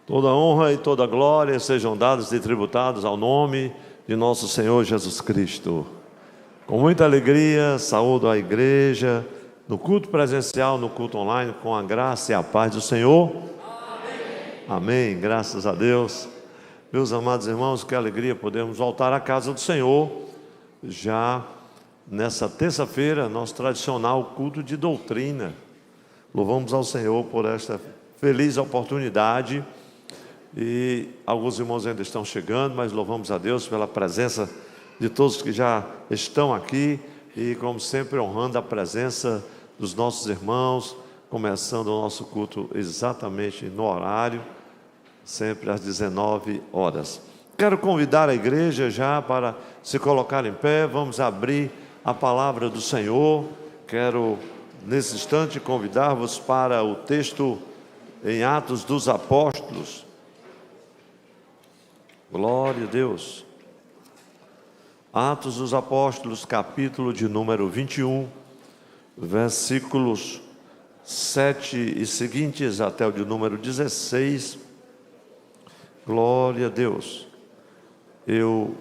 Toda honra e toda glória sejam dados e tributados ao nome de nosso Senhor Jesus Cristo. Com muita alegria, saúdo a igreja, no culto presencial, no culto online, com a graça e a paz do Senhor. Amém. Amém, graças a Deus. Meus amados irmãos, que alegria podermos voltar à casa do Senhor, já nessa terça-feira, nosso tradicional culto de doutrina. Louvamos ao Senhor por esta feliz oportunidade. E alguns irmãos ainda estão chegando, mas louvamos a Deus pela presença de todos que já estão aqui e, como sempre, honrando a presença dos nossos irmãos, começando o nosso culto exatamente no horário, sempre às 19 horas. Quero convidar a igreja já para se colocar em pé. Vamos abrir a palavra do Senhor. Quero, nesse instante, convidar-vos para o texto em Atos dos Apóstolos. Glória a Deus. Atos dos Apóstolos, capítulo de número 21, versículos 7 e seguintes até o de número 16. Glória a Deus. Eu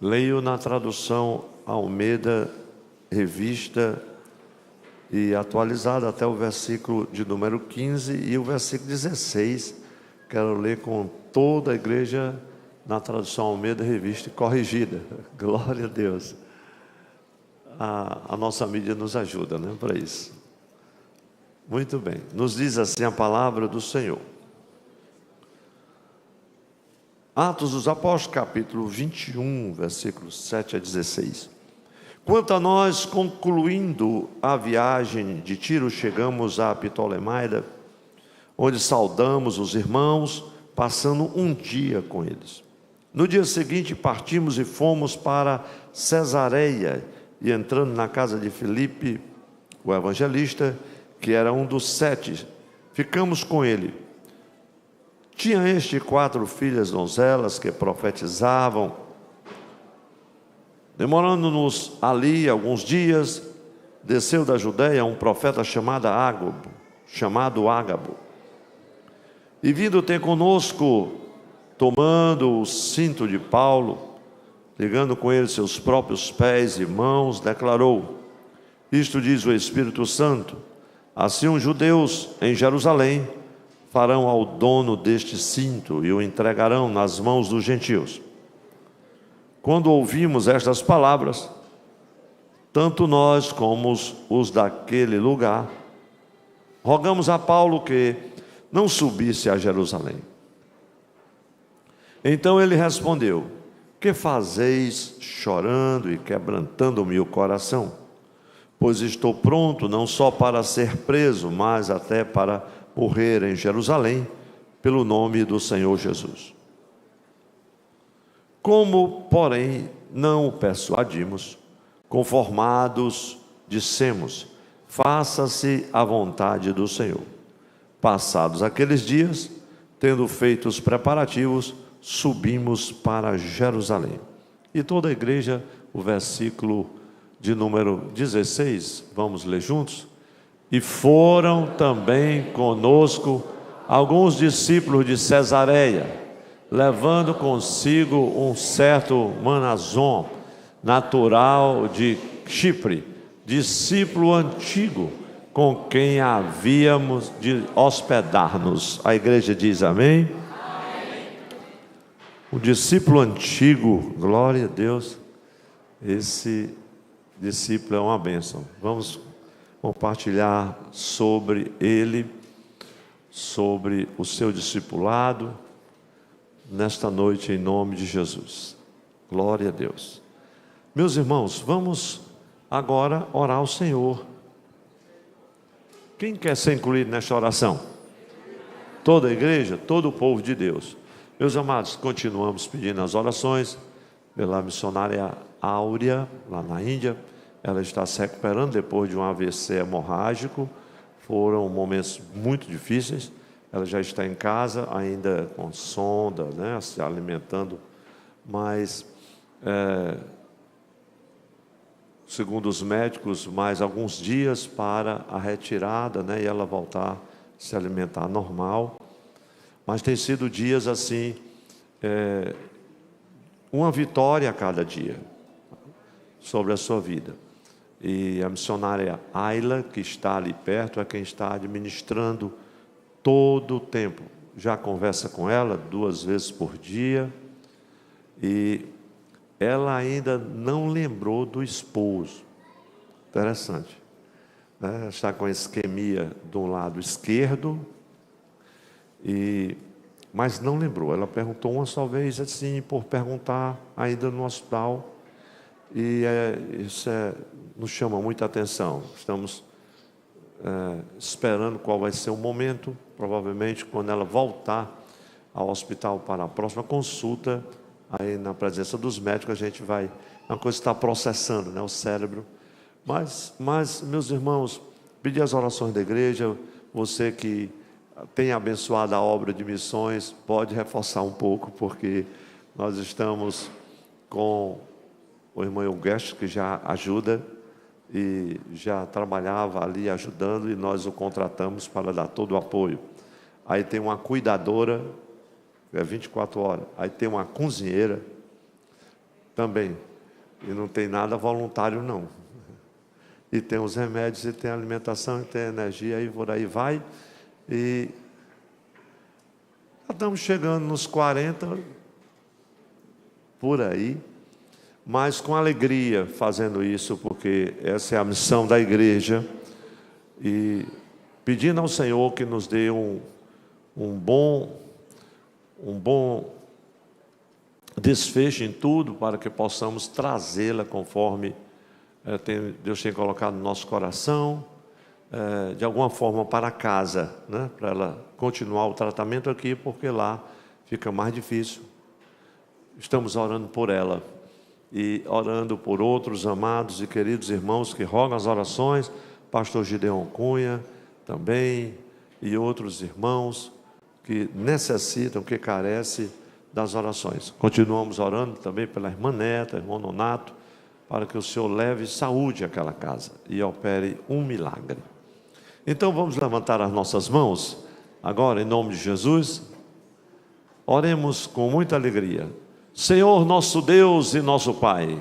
leio na tradução Almeida, revista e atualizada até o versículo de número 15 e o versículo 16. Quero ler com toda a igreja na tradução Almeida, revista e corrigida. Glória a Deus. A nossa mídia nos ajuda, né, para isso. Muito bem. Nos diz assim a palavra do Senhor. Atos dos Apóstolos, capítulo 21, versículos 7 a 16. Quanto a nós, concluindo a viagem de Tiro, chegamos a Ptolemaida, onde saudamos os irmãos, passando um dia com eles. No dia seguinte partimos e fomos para Cesareia, e entrando na casa de Filipe, o evangelista, que era um dos 7, ficamos com ele. Tinha este 4 filhas donzelas que profetizavam. Demorando-nos ali alguns dias, desceu da Judeia um profeta chamado Ágabo, e vindo ter conosco, tomando o cinto de Paulo, ligando com ele seus próprios pés e mãos, declarou: isto diz o Espírito Santo, assim os judeus em Jerusalém farão ao dono deste cinto e o entregarão nas mãos dos gentios. Quando ouvimos estas palavras, tanto nós como os daquele lugar, rogamos a Paulo que não subisse a Jerusalém. Então ele respondeu: que fazeis chorando e quebrantando-me o coração? Pois estou pronto não só para ser preso, mas até para morrer em Jerusalém, pelo nome do Senhor Jesus. Como, porém, não o persuadimos, conformados, dissemos: faça-se a vontade do Senhor. Passados aqueles dias, tendo feito os preparativos, subimos para Jerusalém. E toda a igreja, o versículo de número 16, vamos ler juntos? E foram também conosco alguns discípulos de Cesareia, levando consigo um certo Manasom, natural de Chipre, discípulo antigo, com quem havíamos de hospedar-nos. A igreja diz amém? Amém. O discípulo antigo, glória a Deus, esse discípulo é uma bênção. Vamos compartilhar sobre ele, sobre o seu discipulado, nesta noite, em nome de Jesus. Glória a Deus. Meus irmãos, vamos agora orar ao Senhor. Quem quer ser incluído nesta oração? Toda a igreja, todo o povo de Deus. Meus amados, continuamos pedindo as orações pela missionária Áurea, lá na Índia. Ela está se recuperando depois de um AVC hemorrágico. Foram momentos muito difíceis. Ela já está em casa, ainda com sonda, né, se alimentando, mas segundo os médicos, mais alguns dias para a retirada, né, e ela voltar a se alimentar normal. Mas tem sido dias assim, uma vitória a cada dia sobre a sua vida. E a missionária Ayla, que está ali perto, é quem está administrando todo o tempo. Já conversa com ela 2 vezes por dia. E ela ainda não lembrou do esposo. Interessante, né? Está com isquemia do lado esquerdo, mas não lembrou. Ela perguntou uma só vez, assim, por perguntar, ainda no hospital. E isso nos chama muita atenção. Estamos esperando qual vai ser o momento. Provavelmente, quando ela voltar ao hospital para a próxima consulta, aí na presença dos médicos, a gente vai... Uma coisa está processando, né, o cérebro. Mas, meus irmãos, pedir as orações da igreja. Você que tem abençoado a obra de missões, pode reforçar um pouco, porque nós estamos com o irmão Euguesto, que já ajuda e já trabalhava ali ajudando, e nós o contratamos para dar todo o apoio. Aí tem uma cuidadora, 24 horas. Aí tem uma cozinheira também, e não tem nada voluntário não. E tem os remédios, e tem a alimentação, e tem a energia, e por aí vai. E já estamos chegando nos 40, por aí, mas com alegria fazendo isso, porque essa é a missão da igreja, e pedindo ao Senhor que nos dê um bom desfecho em tudo, para que possamos trazê-la conforme Deus tem colocado no nosso coração, de alguma forma para casa, né? Para ela continuar o tratamento aqui, porque lá fica mais difícil. Estamos orando por ela e orando por outros amados e queridos irmãos que rogam as orações, pastor Gideon Cunha também, e outros irmãos que necessitam, que carecem das orações. Continuamos orando também pela irmã Neta, irmão Nonato, para que o Senhor leve saúde àquela casa e opere um milagre. Então vamos levantar as nossas mãos agora, em nome de Jesus. Oremos com muita alegria. Senhor, nosso Deus e nosso Pai,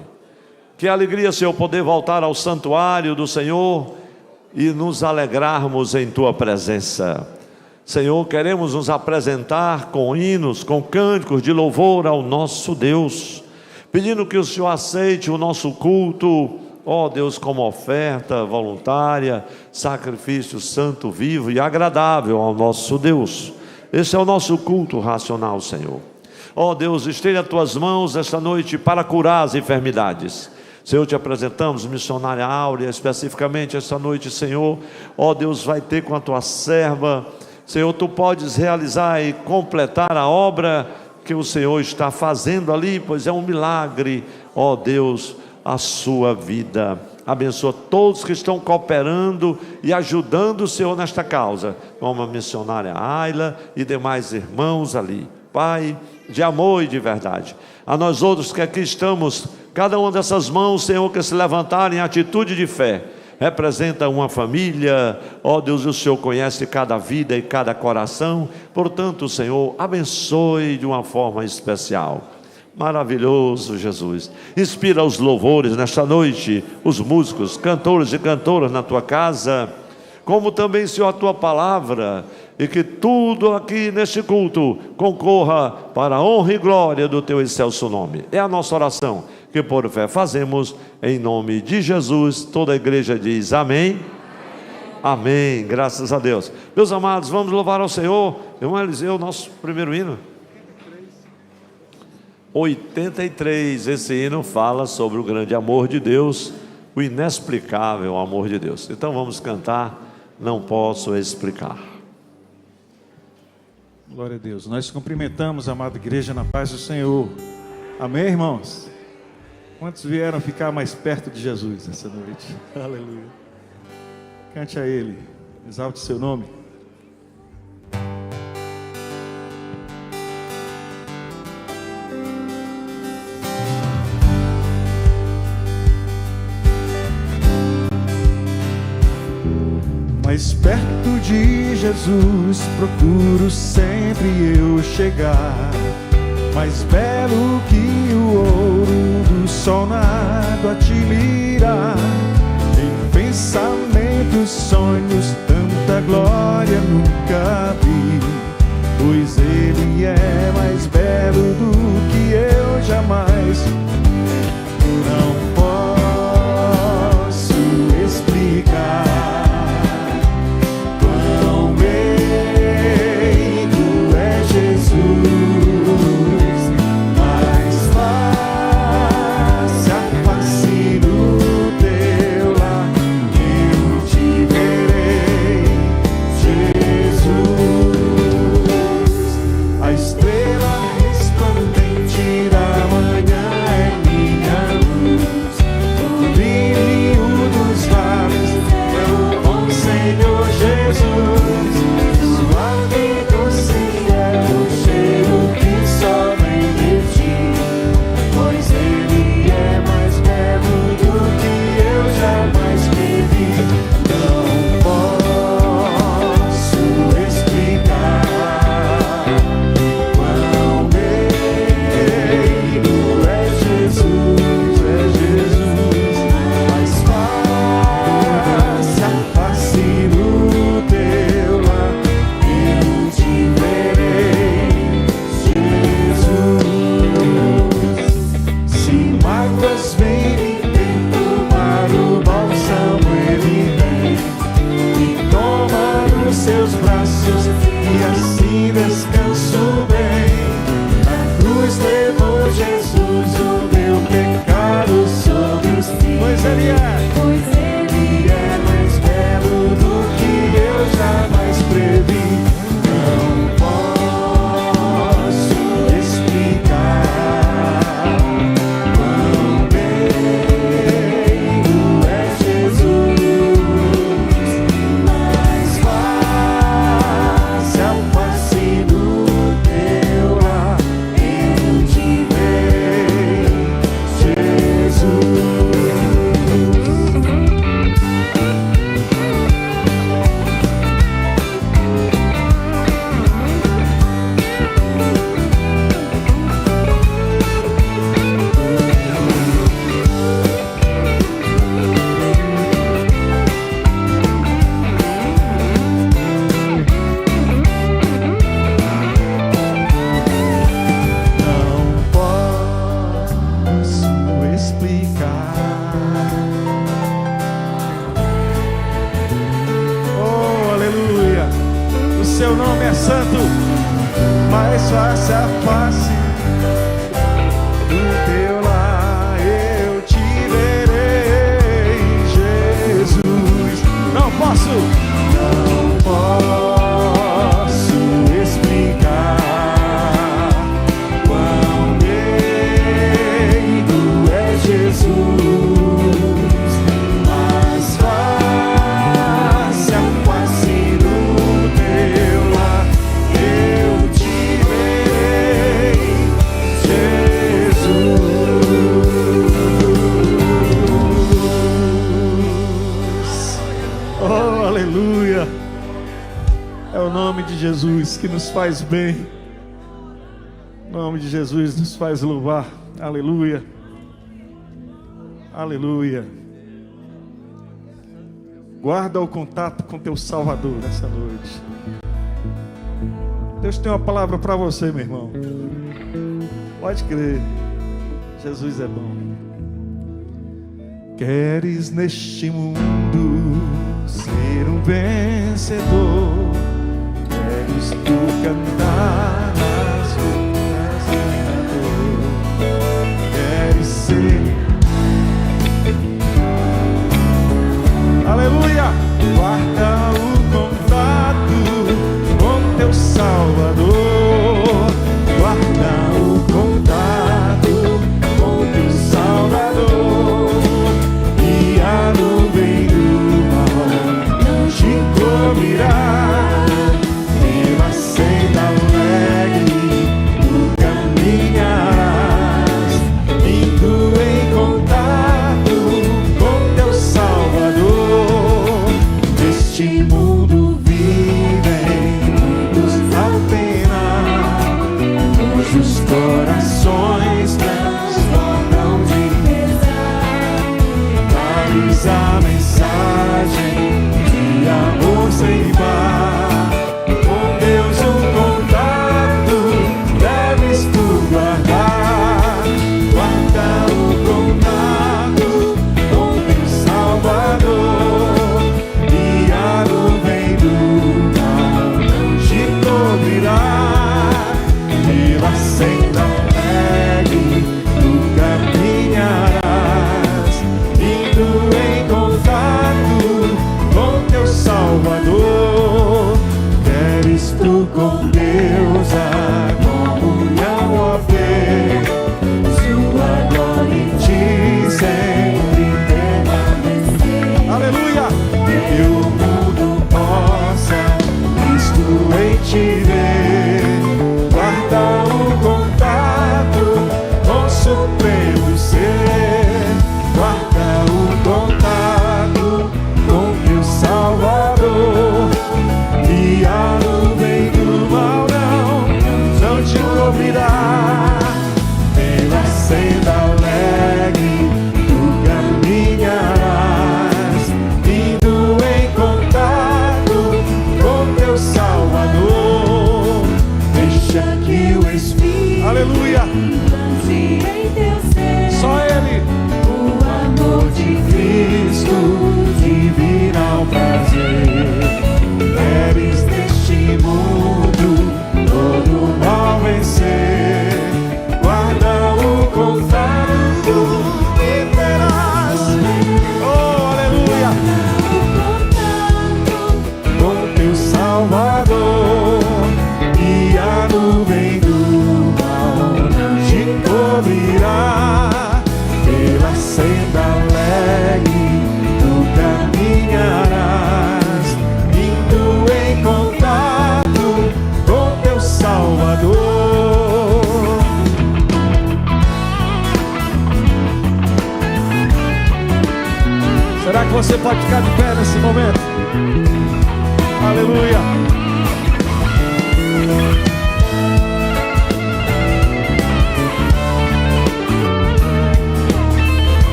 que alegria, Senhor, poder voltar ao santuário do Senhor e nos alegrarmos em Tua presença. Senhor, queremos nos apresentar com hinos, com cânticos de louvor ao nosso Deus, pedindo que o Senhor aceite o nosso culto, ó Deus, como oferta voluntária, sacrifício santo, vivo e agradável ao nosso Deus. Esse é o nosso culto racional, Senhor. Ó Deus, estende as Tuas mãos esta noite para curar as enfermidades. Senhor, te apresentamos missionária Áurea, especificamente esta noite, Senhor. Ó Deus, vai ter com a Tua serva, Senhor, Tu podes realizar e completar a obra que o Senhor está fazendo ali, pois é um milagre, ó Deus, a sua vida. Abençoa todos que estão cooperando e ajudando o Senhor nesta causa, como a missionária Ayla e demais irmãos ali. Pai, de amor e de verdade, a nós outros que aqui estamos, cada uma dessas mãos, Senhor, que se levantarem em atitude de fé, representa uma família, ó Deus, o Senhor conhece cada vida e cada coração, portanto, Senhor, abençoe de uma forma especial. Maravilhoso Jesus, inspira os louvores nesta noite, os músicos, cantores e cantoras na Tua casa, como também, Senhor, a Tua palavra, e que tudo aqui neste culto concorra para a honra e glória do Teu excelso nome. É a nossa oração, que por fé fazemos, em nome de Jesus. Toda a igreja diz amém. Amém, graças a Deus. Meus amados, vamos louvar ao Senhor. Irmão Eliseu, nosso primeiro hino. 83, esse hino fala sobre o grande amor de Deus, o inexplicável amor de Deus. Então vamos cantar, Não Posso Explicar. Glória a Deus. Nós cumprimentamos a amada igreja na paz do Senhor. Amém, irmãos? Quantos vieram ficar mais perto de Jesus essa noite? Aleluia. Cante a Ele, exalte seu nome. Mais perto de Jesus procuro sempre eu chegar, mais belo que o ouro do sol nado a te mirar. Em pensamentos, sonhos, tanta glória nunca vi, pois Ele é mais belo do que eu jamais. Não posso explicar quão meio é Jesus, mas face a face no teu lar eu te verei, Jesus. A estrela resplandente da manhã é minha luz, o brilho dos lábios é o bom Senhor Jesus. Suave, doce é o cheiro que só vem de ti, pois Ele é mais belo do que eu jamais vivi. Não posso explicar quão meio é Jesus, mas face a face no teu lar eu te verei, Jesus. Se mágoas vêm me perturbar, o bálsamo Ele tem, me toma nos seus braços e assim descanso bem. Na cruz levou Jesus o meu pecado sobre os filhos, pois Ele é mais belo do que eu jamais previ. Não posso explicar quão meio é Jesus, mas face a face no teu lar eu te verei, Jesus. Não posso explicar. Oh, aleluia! O seu nome é santo, mas face a face no teu lar eu te verei, Jesus. Não posso explicar quão meio é Jesus, mas face a face no teu lar eu te verei, Jesus. Oh, aleluia! É o nome de Jesus que nos faz bem. O nome de Jesus nos faz louvar. Aleluia. Aleluia. Guarda o contato com teu Salvador nessa noite. Deus tem uma palavra para você, meu irmão. Pode crer. Jesus é bom. Queres neste mundo ser um vencedor? Queres tu cantar nas ruas da dor? Queres ser, aleluia, guarda o contato com teu Salvador. Guarda o contato com teu Salvador, e a nuvem do mal não te cobrirá. Pela senda alegre tu caminharás, indo em Leves a mensagem de amor sem par. Com Deus um contato deves tu guardar. Guarda o contato com teu Salvador, e a nuvem do mal não te cobrirá. Pela senda alegre tu caminharás, indo em contato com teu Salvador. Queres tu com Deus a comunhão, ó Deus, sua glória em ti sempre permanecer. Aleluia! Que o mundo possa Cristo em ti ver. Guarda o contato com o supremo ser. Guarda o contato com teu Salvador, e a nuvem do mal não te cobrirá. Pela senda alegre tu caminharás, indo em contato com teu Salvador. Deixa que o Espírito, aleluia, lance em teu ser só Ele, o amor de Cristo, divino prazer. Queres deste mundo todo mal vencer. Guarda o contato e terás, oh aleluia, com teu Salvador, e a nuvem do mal não te cobrirá. Pela senda alegre tu caminharás, indo em contato com teu Salvador. Será que você pode ficar de pé nesse momento? Aleluia!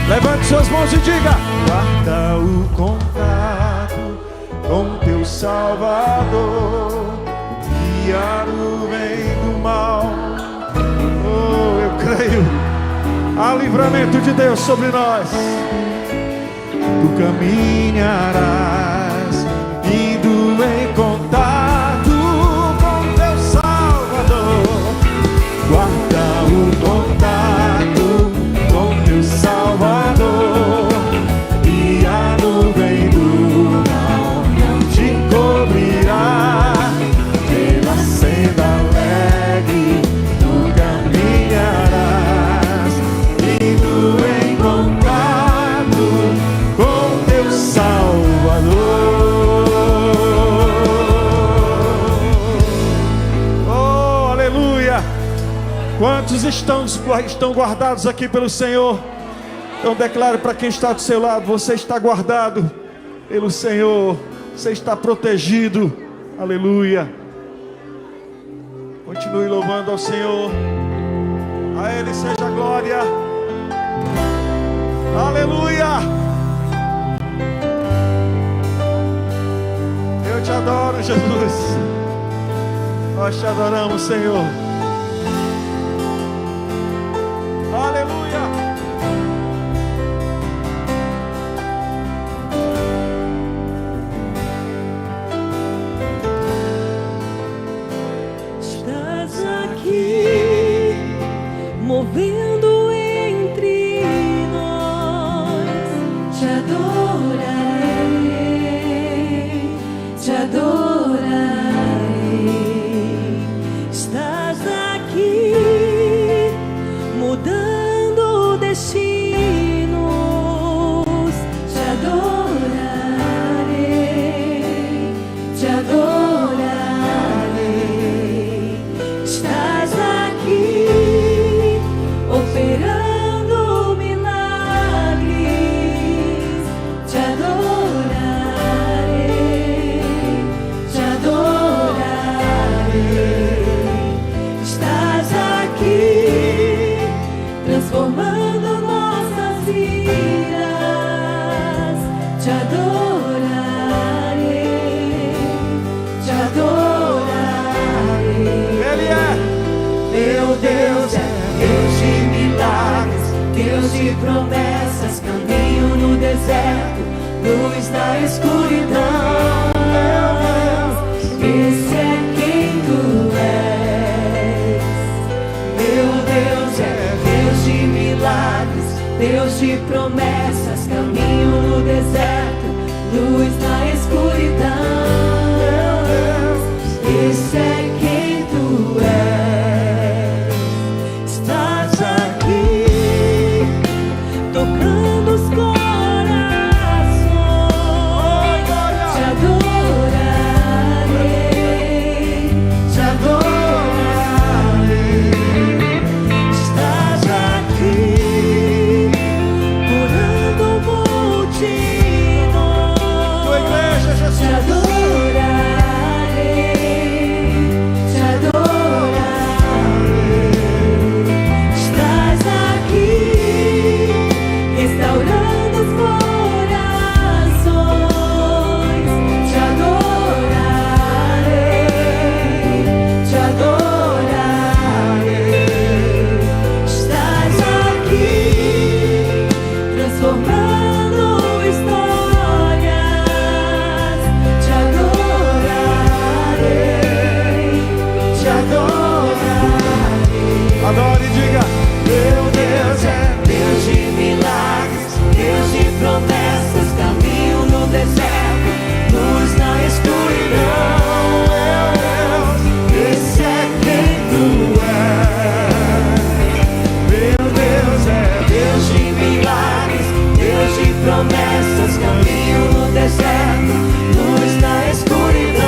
Levante suas mãos e diga: guarda o contato com teu Salvador, e a nuvem do mal. Oh, eu creio, há livramento de Deus sobre nós. Tu caminharás, indo em contato com teu Salvador. Guarda o contato com teu Salvador, e a nuvem do mal não te cobrirá. Pela senda alegre tu caminharás, indo em contato com teu Salvador. Oh, aleluia! Quantos estão guardados aqui pelo Senhor? Então declare para quem está do seu lado: você está guardado pelo Senhor, você está protegido. Aleluia! Continue louvando ao Senhor, a Ele seja a glória. Aleluia! Eu te adoro, Jesus. Nós te adoramos, Senhor. Aleluia! Estás aqui, movendo entre nós. Te adorarei, te adorarei. Estás de promessas, caminho no deserto, luz na escuridão. Esse é quem tu és. Meu Deus é Deus de milagres, Deus de promessas, caminho no deserto, luz na escuridão. Esse é quem tu és. Estás aqui, tocando os corações. Te adorarei, te adorarei. Estás aqui, curando multidões. Tua igreja, Jesus. Te adorarei, te adorarei. Estás aqui, restaurando os corações. Te adorarei, te adorarei. Estás aqui, transformando histórias. Te adorarei, te adorarei. Adore e diga: Meu Deus é Deus de milagres, Deus de promessas, caminho no deserto, luz na escuridão. Esse é quem tu és. Meu Deus é Deus de milagres, Deus de promessas, caminho no deserto, luz na escuridão.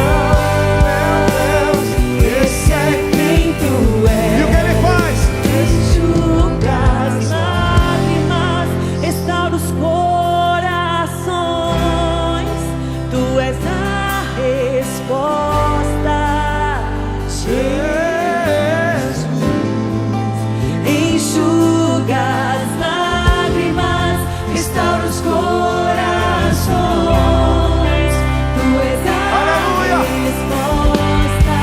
Esse é quem tu és. E o que ele faz? Enxuga as lágrimas, restaura os corações. Tu és a resposta, Jesus. Enxuga as lágrimas, restaura os corações. Tu és a Aleluia. resposta,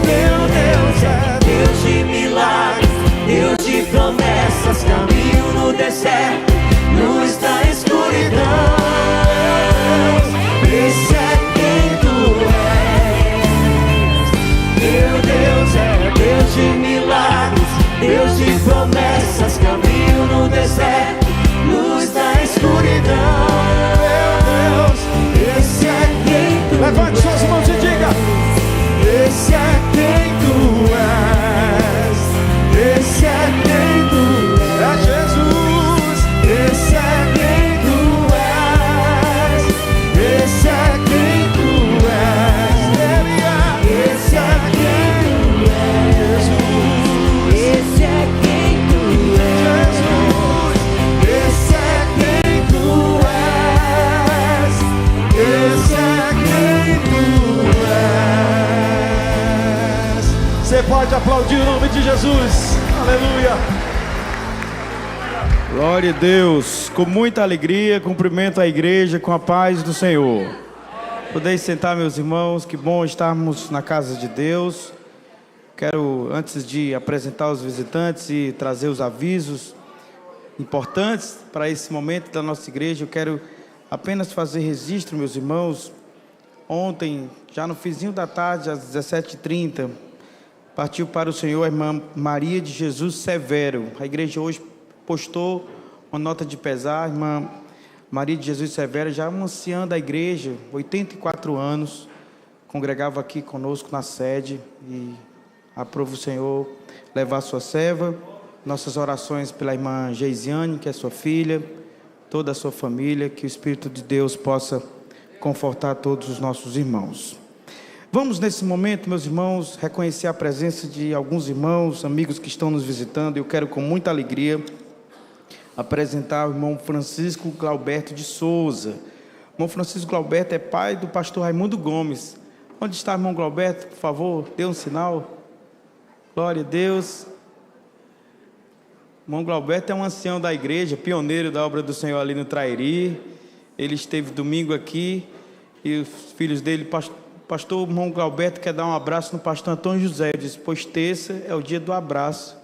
meu Deus é Deus de milagres, Deus de promessas, caminho no deserto, luz na escuridão. Esse é quem tu és. Meu Deus é Deus de milagres, Deus de promessas, caminho no deserto, luz na escuridão. Esse é quem tu Levante suas mãos e diga: Esse é quem tu és. Esse é quem tu é Jesus. Esse é quem tu és. Esse é quem tu és. Ele é Esse é quem tu és. Esse é quem tu és. Esse é quem tu és. Esse é quem tu és. Você pode aplaudir o nome de Jesus. Aleluia. Glória a Deus. Com muita alegria, cumprimento a igreja com a paz do Senhor. Podeis sentar, meus irmãos. Que bom estarmos na casa de Deus. Quero, antes de apresentar os visitantes e trazer os avisos importantes para esse momento da nossa igreja, eu quero apenas fazer registro, meus irmãos. Ontem, já no finzinho da tarde, às 17h30, partiu para o Senhor a irmã Maria de Jesus Severo. A igreja hoje postou uma nota de pesar. A irmã Maria de Jesus Severo, já uma anciã da igreja, 84 anos, congregava aqui conosco na sede, e aprova o Senhor levar sua serva. Nossas orações pela irmã Geisiane, que é sua filha, toda a sua família, que o Espírito de Deus possa confortar todos os nossos irmãos. Vamos nesse momento, meus irmãos, reconhecer a presença de alguns irmãos, amigos que estão nos visitando. Eu quero com muita alegria apresentar o irmão Francisco Glauberto de Souza. O irmão Francisco Glauberto é pai do pastor Raimundo Gomes. Onde está o irmão Glauberto? Por favor, dê um sinal. Glória a Deus. O irmão Glauberto é um ancião da igreja, pioneiro da obra do Senhor ali no Trairi. Ele esteve domingo aqui e os filhos dele pastor irmão Galberto quer dar um abraço no pastor Antônio José. Eu disse, pois terça é o dia do abraço.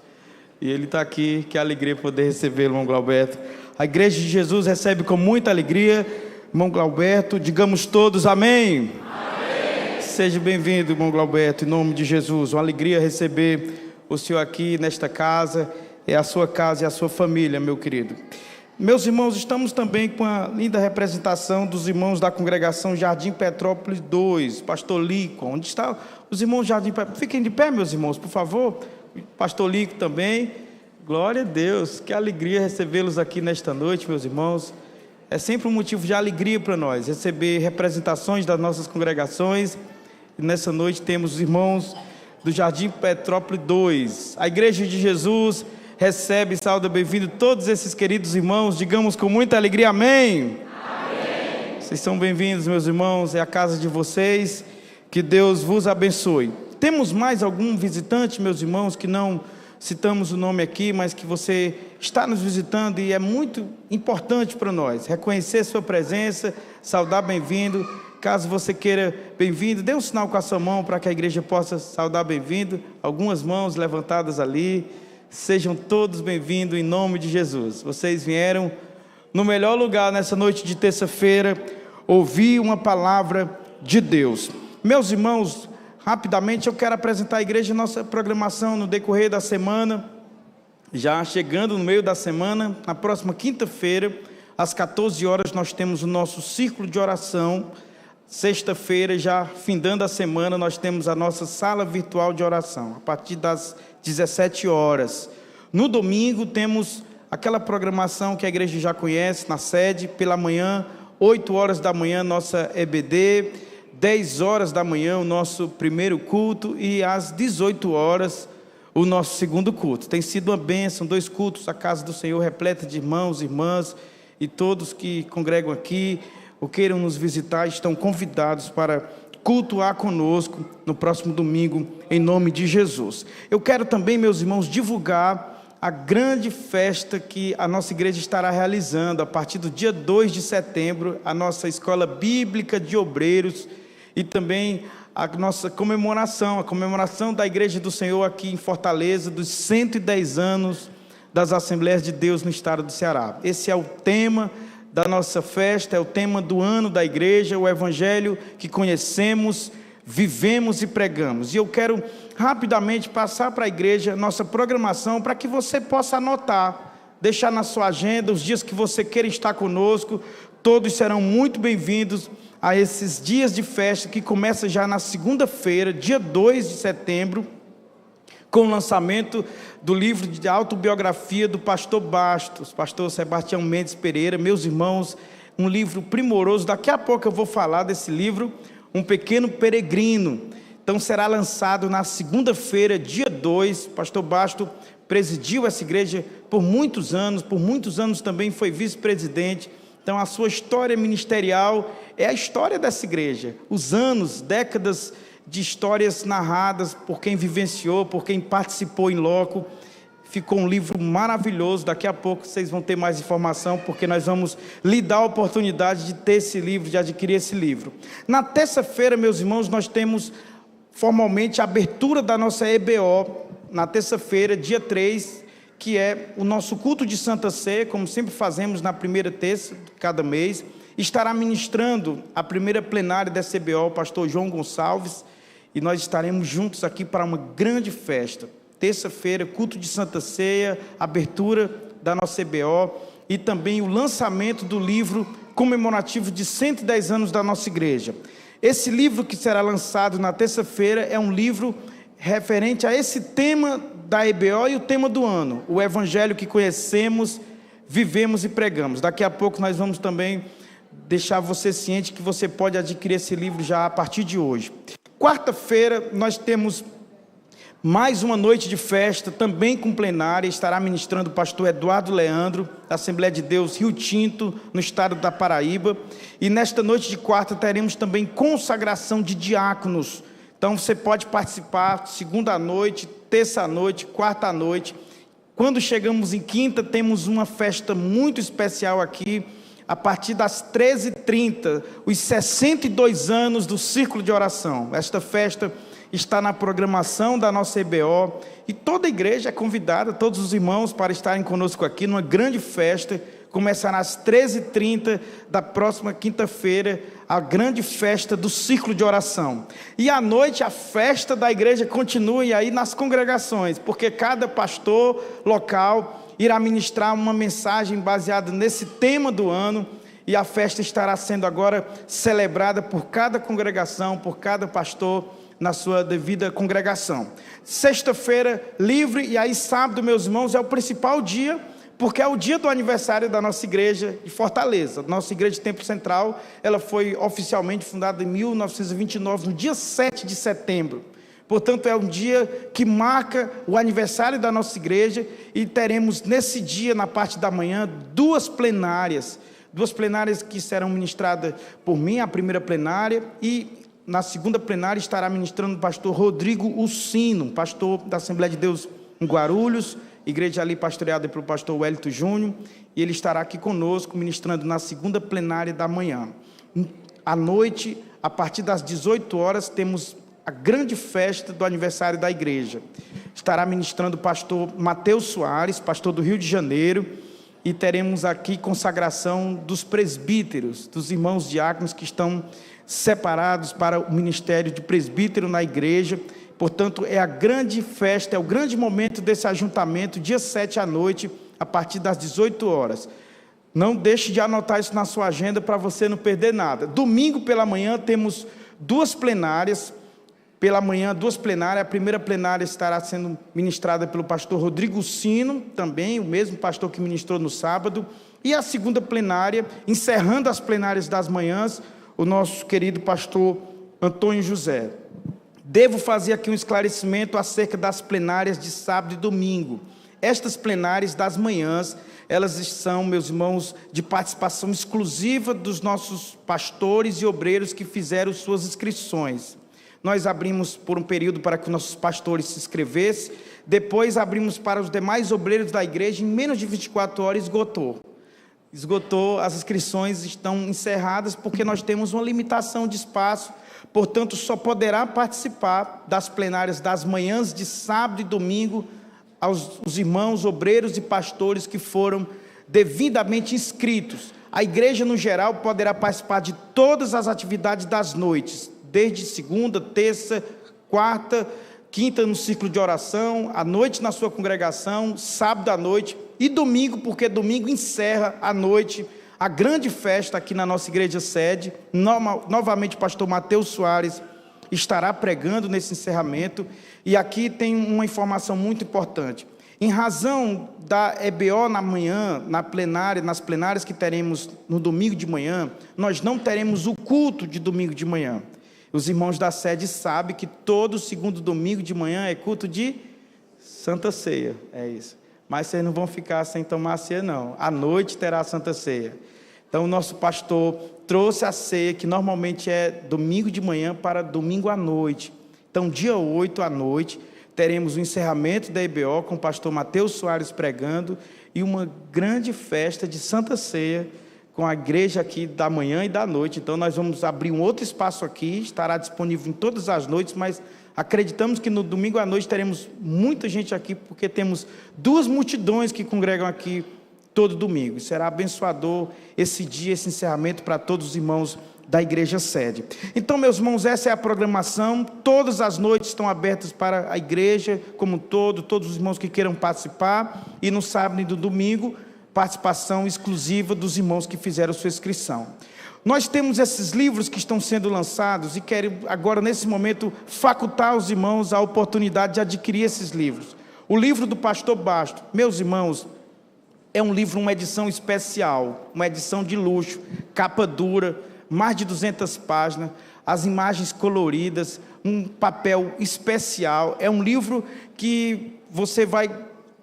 E ele está aqui, que alegria poder recebê-lo, irmão Galberto. A Igreja de Jesus recebe com muita alegria, irmão Galberto. Digamos todos amém. Amém. Seja bem-vindo, irmão Galberto, em nome de Jesus. Uma alegria receber o senhor aqui nesta casa. É a sua casa e a sua família, meu querido. Meus irmãos, estamos também com a linda representação dos irmãos da congregação Jardim Petrópolis 2, pastor Lico. Onde está os irmãos Jardim Petrópolis? Fiquem de pé, meus irmãos, por favor. Pastor Lico também. Glória a Deus, que alegria recebê-los aqui nesta noite, meus irmãos. É sempre um motivo de alegria para nós, receber representações das nossas congregações. E nessa noite temos os irmãos do Jardim Petrópolis 2. A Igreja de Jesus recebe e saúda bem-vindo todos esses queridos irmãos. Digamos com muita alegria, amém. Amém. Vocês são bem-vindos, meus irmãos, é a casa de vocês. Que Deus vos abençoe. Temos mais algum visitante, meus irmãos, que não citamos o nome aqui, mas que você está nos visitando e é muito importante para nós reconhecer sua presença, saudar bem-vindo. Caso você queira bem-vindo, dê um sinal com a sua mão para que a igreja possa saudar bem-vindo. Algumas mãos levantadas ali. Sejam todos bem-vindos em nome de Jesus. Vocês vieram no melhor lugar nessa noite de terça-feira ouvir uma palavra de Deus. Meus irmãos, rapidamente eu quero apresentar à igreja nossa programação no decorrer da semana. Já chegando no meio da semana, na próxima quinta-feira, às 14 horas, nós temos o nosso círculo de oração. Sexta-feira, já findando a semana, nós temos a nossa sala virtual de oração, a partir das 17 horas. No domingo, temos aquela programação que a igreja já conhece, na sede, pela manhã, 8 horas da manhã, nossa EBD, 10 horas da manhã, o nosso primeiro culto, e às 18 horas, o nosso segundo culto. Tem sido uma bênção, 2 cultos, a casa do Senhor repleta de irmãos, irmãs, e todos que congregam aqui, ou queiram nos visitar, estão convidados para cultuar conosco no próximo domingo, em nome de Jesus. Eu quero também, meus irmãos, divulgar a grande festa que a nossa igreja estará realizando a partir do dia 2 de setembro, a nossa Escola Bíblica de Obreiros, e também a nossa comemoração, a comemoração da Igreja do Senhor aqui em Fortaleza, dos 110 anos das Assembleias de Deus no estado do Ceará. Esse é o tema da nossa festa, é o tema do ano da igreja, o evangelho que conhecemos, vivemos e pregamos. E eu quero rapidamente passar para a igreja nossa programação, para que você possa anotar, deixar na sua agenda os dias que você queira estar conosco. Todos serão muito bem-vindos a esses dias de festa, que começa já na segunda-feira, dia 2 de setembro, com o lançamento do livro de autobiografia do pastor Bastos, pastor Sebastião Mendes Pereira. Meus irmãos, um livro primoroso. Daqui a pouco eu vou falar desse livro, Um Pequeno Peregrino. Então será lançado na segunda-feira, dia 2. Pastor Bastos presidiu essa igreja por muitos anos também foi vice-presidente. Então a sua história ministerial é a história dessa igreja, os anos, décadas de histórias narradas por quem vivenciou, por quem participou em loco. Ficou um livro maravilhoso. Daqui a pouco vocês vão ter mais informação, porque nós vamos lhe dar a oportunidade de ter esse livro, de adquirir esse livro. Na terça-feira, meus irmãos, nós temos formalmente a abertura da nossa EBO, na terça-feira, dia 3, que é o nosso culto de Santa Ceia, como sempre fazemos na primeira terça de cada mês. Estará ministrando a primeira plenária dessa EBO, o pastor João Gonçalves, e nós estaremos juntos aqui para uma grande festa. Terça-feira, culto de Santa Ceia, abertura da nossa EBO e também o lançamento do livro comemorativo de 110 anos da nossa igreja. Esse livro que será lançado na terça-feira é um livro referente a esse tema da EBO e o tema do ano, o evangelho que conhecemos, vivemos e pregamos. Daqui a pouco nós vamos também deixar você ciente que você pode adquirir esse livro já a partir de hoje. Quarta-feira nós temos mais uma noite de festa, também com plenária. Estará ministrando o pastor Eduardo Leandro, da Assembleia de Deus Rio Tinto, no estado da Paraíba. E nesta noite de quarta teremos também consagração de diáconos. Então você pode participar segunda noite, terça noite, quarta noite. Quando chegamos em quinta, temos uma festa muito especial aqui a partir das 13h30, os 62 anos do Círculo de Oração. Esta festa está na programação da nossa EBO, e toda a igreja é convidada, todos os irmãos, para estarem conosco aqui numa grande festa. Começará às 13h30 da próxima quinta-feira, a grande festa do Círculo de Oração. E à noite a festa da igreja continua aí nas congregações, porque cada pastor local irá ministrar uma mensagem baseada nesse tema do ano, e a festa estará sendo agora celebrada por cada congregação, por cada pastor na sua devida congregação. Sexta-feira livre, e aí sábado, meus irmãos, é o principal dia, porque é o dia do aniversário da nossa igreja de Fortaleza. Nossa igreja de Templo Central, ela foi oficialmente fundada em 1929, no dia 7 de setembro. Portanto, é um dia que marca o aniversário da nossa igreja, e teremos nesse dia, na parte da manhã, duas plenárias que serão ministradas por mim, a primeira plenária, e na segunda plenária estará ministrando o pastor Rodrigo Ucino, pastor da Assembleia de Deus em Guarulhos, igreja ali pastoreada pelo pastor Wellington Júnior, e ele estará aqui conosco, ministrando na segunda plenária da manhã. À noite, a partir das 18 horas, temos a grande festa do aniversário da igreja. Estará ministrando o pastor Mateus Soares, pastor do Rio de Janeiro, e teremos aqui consagração dos presbíteros, dos irmãos diáconos que estão separados para o ministério de presbítero na igreja. Portanto, é a grande festa, é o grande momento desse ajuntamento, dia 7 à noite, a partir das 18 horas. Não deixe de anotar isso na sua agenda para você não perder nada. Domingo pela manhã temos duas plenárias. Pela manhã, duas plenárias. A primeira plenária estará sendo ministrada pelo pastor Rodrigo Sino, também o mesmo pastor que ministrou no sábado. E a segunda plenária, encerrando as plenárias das manhãs, o nosso querido pastor Antônio José. Devo fazer aqui um esclarecimento acerca das plenárias de sábado e domingo. Estas plenárias das manhãs, elas são, meus irmãos, de participação exclusiva dos nossos pastores e obreiros que fizeram suas inscrições. Nós abrimos por um período para que nossos pastores se inscrevessem, depois abrimos para os demais obreiros da igreja, em menos de 24 horas esgotou, as inscrições estão encerradas, porque nós temos uma limitação de espaço. Portanto, só poderá participar das plenárias das manhãs de sábado e domingo os irmãos obreiros e pastores que foram devidamente inscritos. A igreja no geral poderá participar de todas as atividades das noites, desde segunda, terça, quarta, quinta no ciclo de oração, à noite na sua congregação, sábado à noite e domingo, porque domingo encerra à noite a grande festa aqui na nossa igreja sede. Novamente o pastor Mateus Soares estará pregando nesse encerramento. E aqui tem uma informação muito importante. Em razão da EBO na manhã, nas plenárias que teremos no domingo de manhã, nós não teremos o culto de domingo de manhã. Os irmãos da sede sabem que todo segundo domingo de manhã é culto de Santa Ceia, é isso. Mas vocês não vão ficar sem tomar a ceia, não. À noite terá a Santa Ceia. Então, o nosso pastor trouxe a ceia, que normalmente é domingo de manhã, para domingo à noite. Então, dia 8 à noite, teremos o encerramento da EBO, com o pastor Mateus Soares pregando, e uma grande festa de Santa Ceia, com a igreja aqui da manhã e da noite. Então, nós vamos abrir um outro espaço aqui, estará disponível em todas as noites, mas acreditamos que no domingo à noite teremos muita gente aqui, porque temos duas multidões que congregam aqui todo domingo. Será abençoador esse dia, esse encerramento para todos os irmãos da igreja sede. Então, meus irmãos, essa é a programação. Todas as noites estão abertas para a igreja como um todo, todos os irmãos que queiram participar, e no sábado e no domingo, participação exclusiva dos irmãos que fizeram sua inscrição. Nós temos esses livros que estão sendo lançados, e quero agora, nesse momento, facultar aos irmãos a oportunidade de adquirir esses livros. O livro do pastor Basto, meus irmãos, é um livro, uma edição especial, uma edição de luxo, capa dura, mais de 200 páginas, as imagens coloridas, um papel especial. É um livro que você vai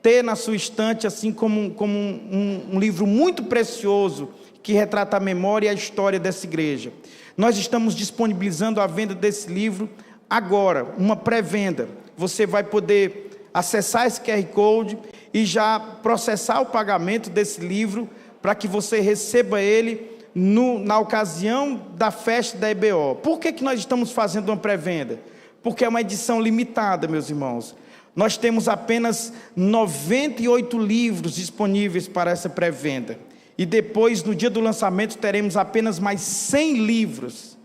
ter na sua estante, assim como um livro muito precioso, que retrata a memória e a história dessa igreja. Nós estamos disponibilizando a venda desse livro agora, uma pré-venda. Você vai poder acessar esse QR Code e já processar o pagamento desse livro para que você receba ele na ocasião da festa da EBO. Por que nós estamos fazendo uma pré-venda? Porque é uma edição limitada, meus irmãos. Nós temos apenas 98 livros disponíveis para essa pré-venda. E depois, no dia do lançamento, teremos apenas mais 100 livros.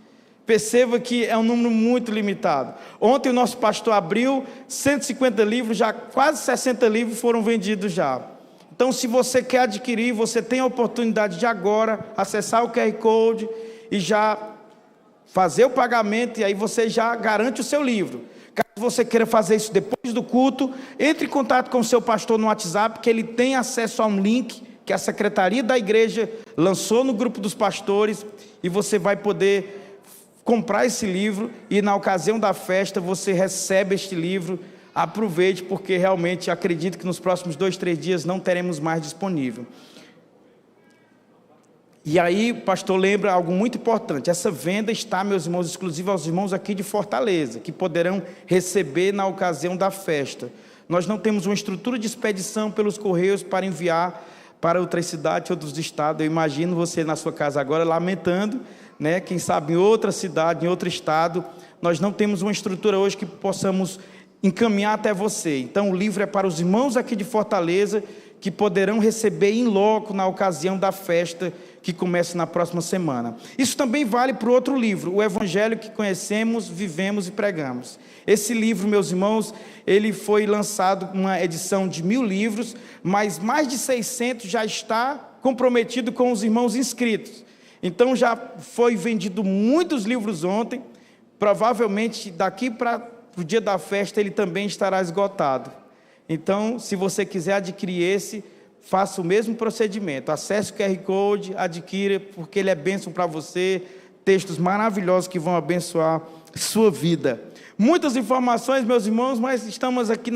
Perceba que é um número muito limitado. Ontem o nosso pastor abriu 150 livros, já quase 60 livros foram vendidos já. Então, se você quer adquirir, você tem a oportunidade de agora acessar o QR Code e já fazer o pagamento, e aí você já garante o seu livro. Caso você queira fazer isso depois do culto, entre em contato com o seu pastor no WhatsApp, que ele tem acesso a um link que a secretaria da igreja lançou no grupo dos pastores, e você vai poder comprar esse livro, e na ocasião da festa você recebe este livro. Aproveite, porque realmente acredito que nos próximos 2, 3 dias não teremos mais disponível. E aí, pastor, lembra algo muito importante: essa venda está, meus irmãos, exclusiva aos irmãos aqui de Fortaleza, que poderão receber na ocasião da festa. Nós não temos uma estrutura de expedição pelos correios para enviar para outras cidades, outros estados. Eu imagino você na sua casa agora lamentando, né? Quem sabe em outra cidade, em outro estado. Nós não temos uma estrutura hoje que possamos encaminhar até você. Então o livro é para os irmãos aqui de Fortaleza, que poderão receber em loco na ocasião da festa que começa na próxima semana. Isso também vale para o outro livro, o Evangelho que conhecemos, vivemos e pregamos. Esse livro, meus irmãos, ele foi lançado uma edição de 1000 livros, mas mais de 600 já está comprometido com os irmãos inscritos. Então já foi vendido muitos livros ontem, provavelmente daqui para o dia da festa ele também estará esgotado. Então, se você quiser adquirir esse, faça o mesmo procedimento. Acesse o QR Code, adquira, porque ele é bênção para você. Textos maravilhosos que vão abençoar sua vida. Muitas informações, meus irmãos, mas estamos aqui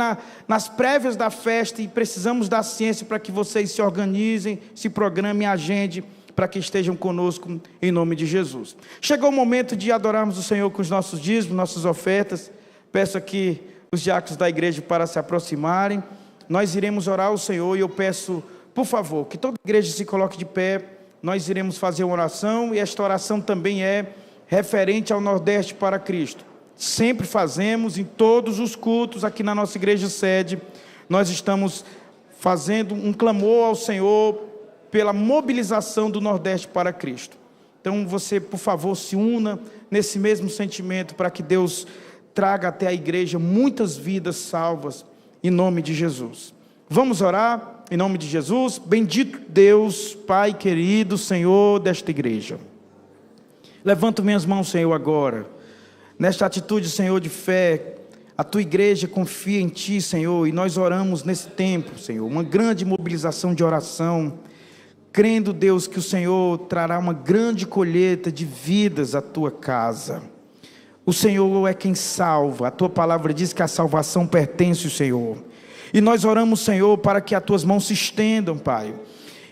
nas prévias da festa e precisamos da ciência para que vocês se organizem, se programem, agende, para que estejam conosco em nome de Jesus. Chegou o momento de adorarmos o Senhor com os nossos dízimos, nossas ofertas. Peço aqui os diáconos da igreja para se aproximarem. Nós iremos orar ao Senhor e eu peço, por favor, que toda a igreja se coloque de pé. Nós iremos fazer uma oração, e esta oração também é referente ao Nordeste para Cristo. Sempre fazemos em todos os cultos aqui na nossa igreja sede. Nós estamos fazendo um clamor ao Senhor pela mobilização do Nordeste para Cristo. Então você, por favor, se una nesse mesmo sentimento para que Deus traga até a igreja muitas vidas salvas, em nome de Jesus. Vamos orar, em nome de Jesus. Bendito Deus, Pai querido, Senhor desta igreja. Levanto minhas mãos, Senhor, agora, nesta atitude, Senhor, de fé. A tua igreja confia em Ti, Senhor, e nós oramos nesse tempo, Senhor, uma grande mobilização de oração, crendo, Deus, que o Senhor trará uma grande colheita de vidas à Tua casa. O Senhor é quem salva. A Tua palavra diz que a salvação pertence ao Senhor. E nós oramos, Senhor, para que as Tuas mãos se estendam, Pai.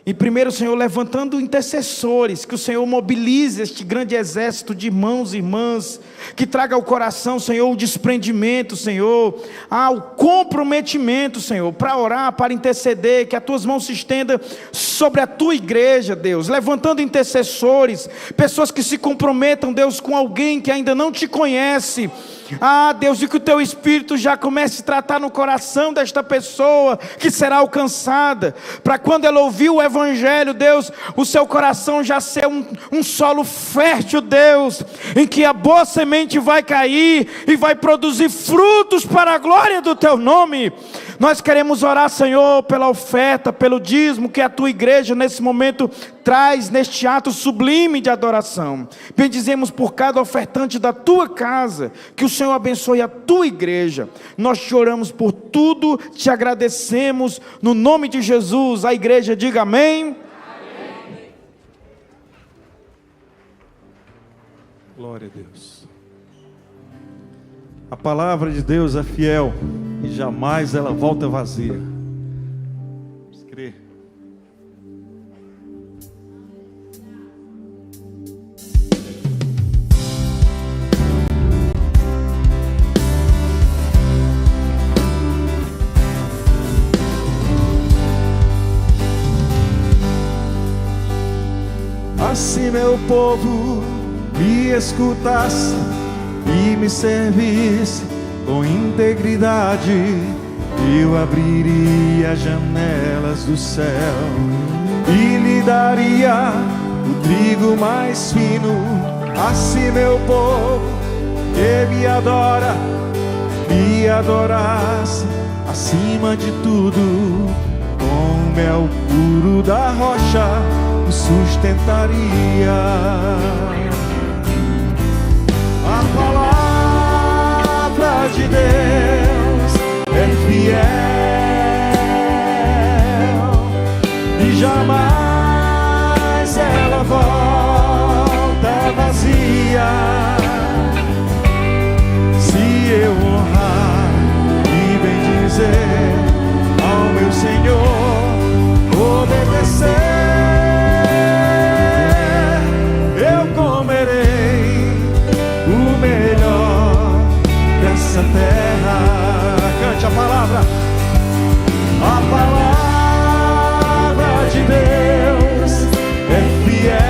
E primeiro, Senhor, levantando intercessores, que o Senhor mobilize este grande exército de irmãos e irmãs, que traga ao coração, Senhor, o desprendimento, Senhor, o comprometimento, Senhor, para orar, para interceder, que as Tuas mãos se estendam sobre a Tua igreja, Deus, levantando intercessores, pessoas que se comprometam, Deus, com alguém que ainda não Te conhece. Deus, e que o Teu Espírito já comece a tratar no coração desta pessoa que será alcançada, para quando ela ouvir o Evangelho, Deus, o seu coração já ser um solo fértil, Deus, em que a boa semente vai cair e vai produzir frutos para a glória do Teu nome. Nós queremos orar, Senhor, pela oferta, pelo dízimo que a Tua igreja nesse momento traz neste ato sublime de adoração. Bendizemos por cada ofertante da Tua casa, que o Senhor abençoe a Tua igreja. Nós te oramos por tudo, te agradecemos no nome de Jesus. A igreja diga amém. Amém. Glória a Deus. A palavra de Deus é fiel e jamais ela volta vazia. Vamos crer. se meu povo me escutasse e me servisse com integridade, eu abriria as janelas do céu e lhe daria o trigo mais fino. Assim meu povo que me adora, me adorasse acima de tudo, com o mel puro da rocha o sustentaria. A palavra de Deus é fiel e jamais ela volta vazia. Se eu honrar e bendizer ao meu Senhor, obedecer, eu comerei o melhor dessa terra. Cante a palavra. A palavra de Deus é fiel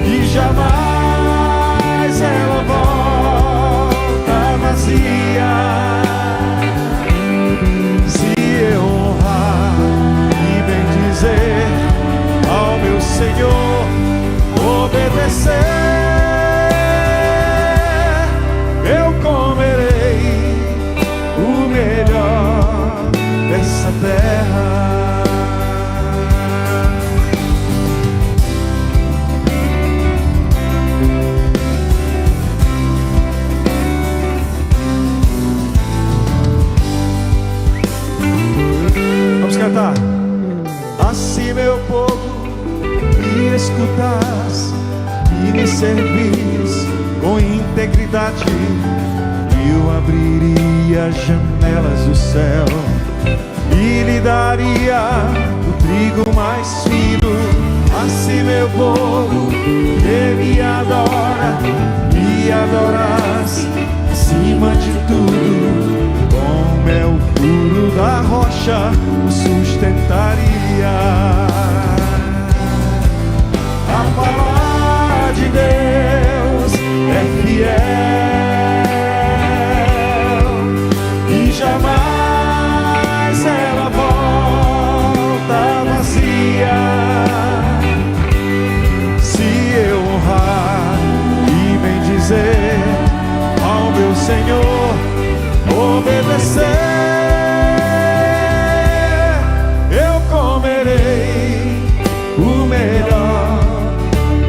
e jamais ela volta vazia. Se eu honrar e bendizer ao meu Senhor, obedecer, eu comerei o melhor dessa terra. Vamos cantar. Assim meu povo me escutasse e me servisse com integridade, eu abriria as janelas do céu e lhe daria o trigo mais fino. Assim meu povo que me adora, me adorasse acima de tudo, com o mel puro da rocha o sustentaria. A palavra de Deus é fiel e jamais ela volta vazia. Se eu honrar e bendizer ao meu Senhor, obedecer, eu comerei o melhor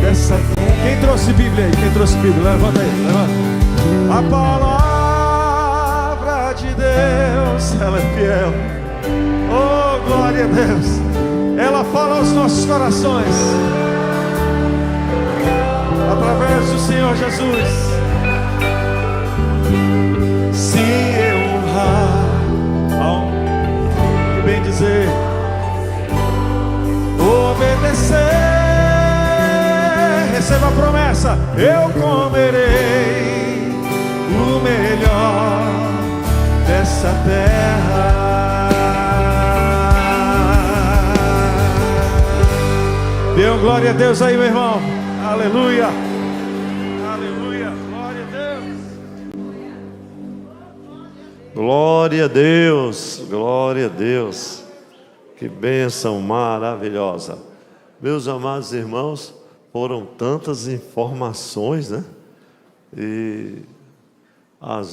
dessa terra. Quem trouxe Bíblia aí? Quem trouxe Bíblia? Levanta aí, levanta. A palavra de Deus, ela é fiel. Oh, glória a Deus. Ela fala aos nossos corações através do Senhor Jesus. Se eu honrar e bem dizer, obedecer, receba a promessa, eu comerei o melhor dessa terra. Dê um glória a Deus aí, meu irmão. Aleluia. Aleluia. Glória a Deus. Glória a Deus, glória a Deus. Que bênção maravilhosa. Meus amados irmãos, foram tantas informações, né? E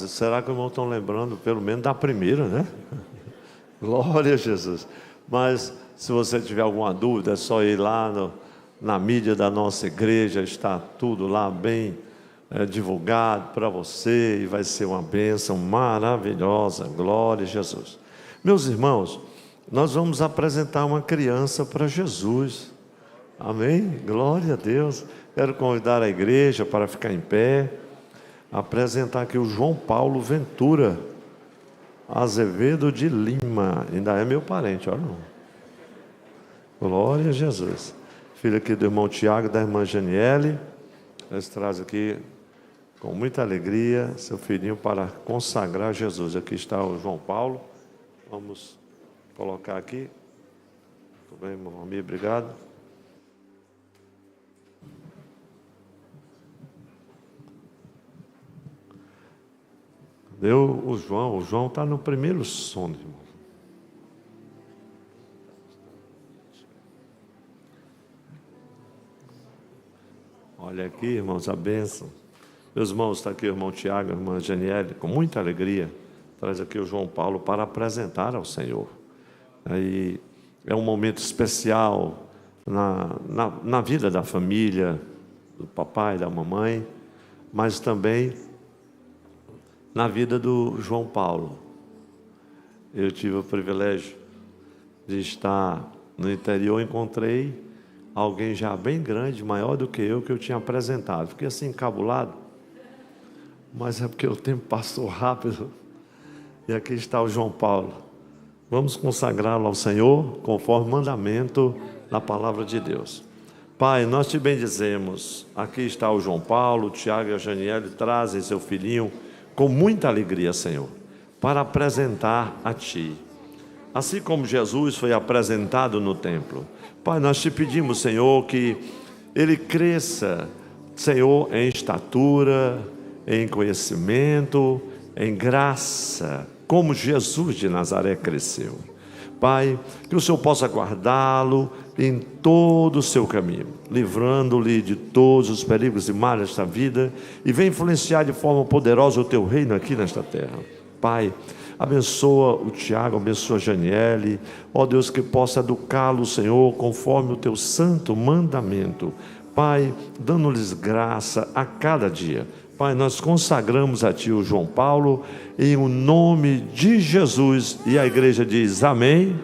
será que os irmãos estão lembrando pelo menos da primeira, né? Glória a Jesus. Mas se você tiver alguma dúvida, é só ir lá na mídia da nossa igreja, está tudo lá bem divulgado para você, e vai ser uma bênção maravilhosa. Glória a Jesus. Meus irmãos, nós vamos apresentar uma criança para Jesus. Amém? Glória a Deus. Quero convidar a igreja para ficar em pé, apresentar aqui o João Paulo Ventura Azevedo de Lima. Ainda é meu parente, olha. Glória a Jesus. Filho aqui do irmão Tiago e da irmã Janiele. Eles trazem aqui com muita alegria seu filhinho para consagrar Jesus. Aqui está o João Paulo. Vamos colocar aqui. Tudo bem, irmão Amir? Obrigado. Deu o João está no primeiro sono, irmão. Olha aqui, irmãos, a bênção. Meus irmãos, está aqui o irmão Tiago, a irmã Janiele, com muita alegria, traz aqui o João Paulo para apresentar ao Senhor. Aí é um momento especial na vida da família, do papai, da mamãe, mas também na vida do João Paulo. Eu tive o privilégio de estar no interior, encontrei alguém já bem grande, maior do que eu tinha apresentado. Fiquei assim encabulado, mas é porque o tempo passou rápido. E aqui está o João Paulo. Vamos consagrá-lo ao Senhor conforme mandamento da palavra de Deus. Pai, nós te bendizemos. Aqui está o João Paulo, o Tiago e a Janiele trazem seu filhinho com muita alegria, Senhor, para apresentar a Ti. Assim como Jesus foi apresentado no templo. Pai, nós te pedimos, Senhor, que ele cresça, Senhor, em estatura, em conhecimento, em graça, como Jesus de Nazaré cresceu. Pai, que o Senhor possa guardá-lo em todo o seu caminho, livrando-lhe de todos os perigos e males desta vida, e venha influenciar de forma poderosa o teu reino aqui nesta terra. Pai, abençoa o Tiago, abençoa a Janiele, ó Deus, que possa educá-lo, Senhor, conforme o teu santo mandamento. Pai, dando-lhes graça a cada dia. Pai, nós consagramos a Ti o João Paulo, em o nome de Jesus, e a igreja diz amém.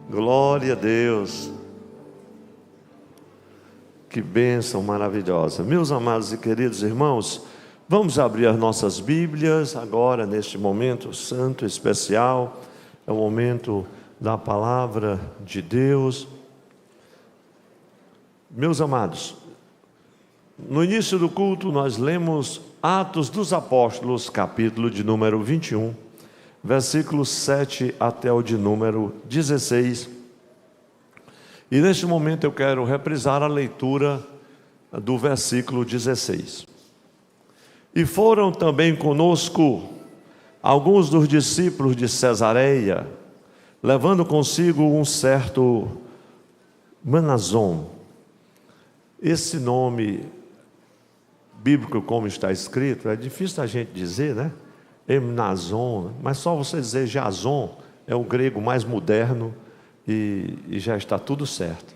Glória a Deus, que bênção maravilhosa. Meus amados e queridos irmãos, vamos abrir as nossas Bíblias agora, neste momento santo, especial, é o momento da palavra de Deus. Meus amados, no início do culto nós lemos Atos dos Apóstolos, capítulo de número 21, versículos 7 até o de número 16. E neste momento eu quero reprisar a leitura do versículo 16. E foram também conosco alguns dos discípulos de Cesareia, levando consigo um certo Mnasson. Esse nome bíblico, como está escrito, é difícil a gente dizer, né? Mnasson, mas só você dizer Jason é o grego mais moderno e já está tudo certo.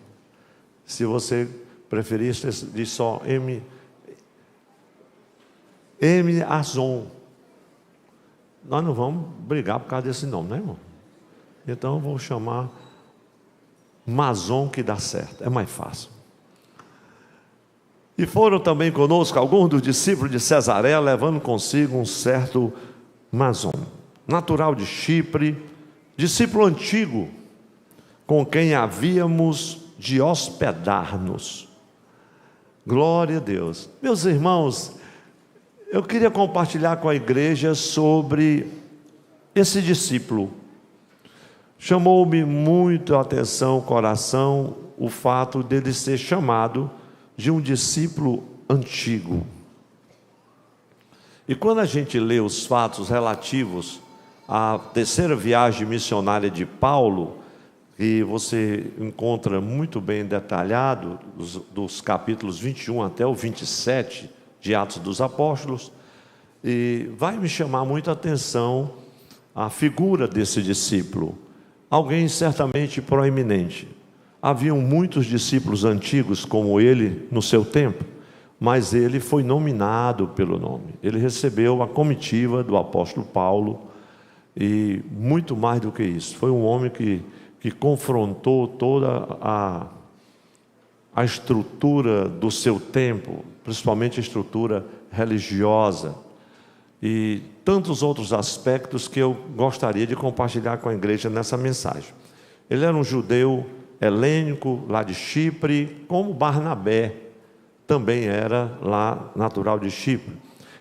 Se você preferir, você diz só Mnasson. Nós não vamos brigar por causa desse nome, né, irmão? Então eu vou chamar Mason, que dá certo, é mais fácil. E foram também conosco alguns dos discípulos de Cesareia, levando consigo um certo Mnasson, natural de Chipre, discípulo antigo, com quem havíamos de hospedar-nos. Glória a Deus. Meus irmãos, eu queria compartilhar com a igreja sobre esse discípulo. Chamou-me muito a atenção, o coração, o fato dele ser chamado de um discípulo antigo. E quando a gente lê os fatos relativos à terceira viagem missionária de Paulo, e você encontra muito bem detalhado dos capítulos 21 até o 27 de Atos dos Apóstolos, e vai me chamar muita atenção a figura desse discípulo, alguém certamente proeminente. Haviam muitos discípulos antigos como ele no seu tempo, mas ele foi nominado pelo nome. Ele recebeu a comitiva do apóstolo Paulo, e muito mais do que isso, foi um homem que confrontou toda a estrutura do seu tempo, principalmente a estrutura religiosa, e tantos outros aspectos que eu gostaria de compartilhar com a igreja nessa mensagem. Ele era um judeu helênico, lá de Chipre, como Barnabé também era lá natural de Chipre.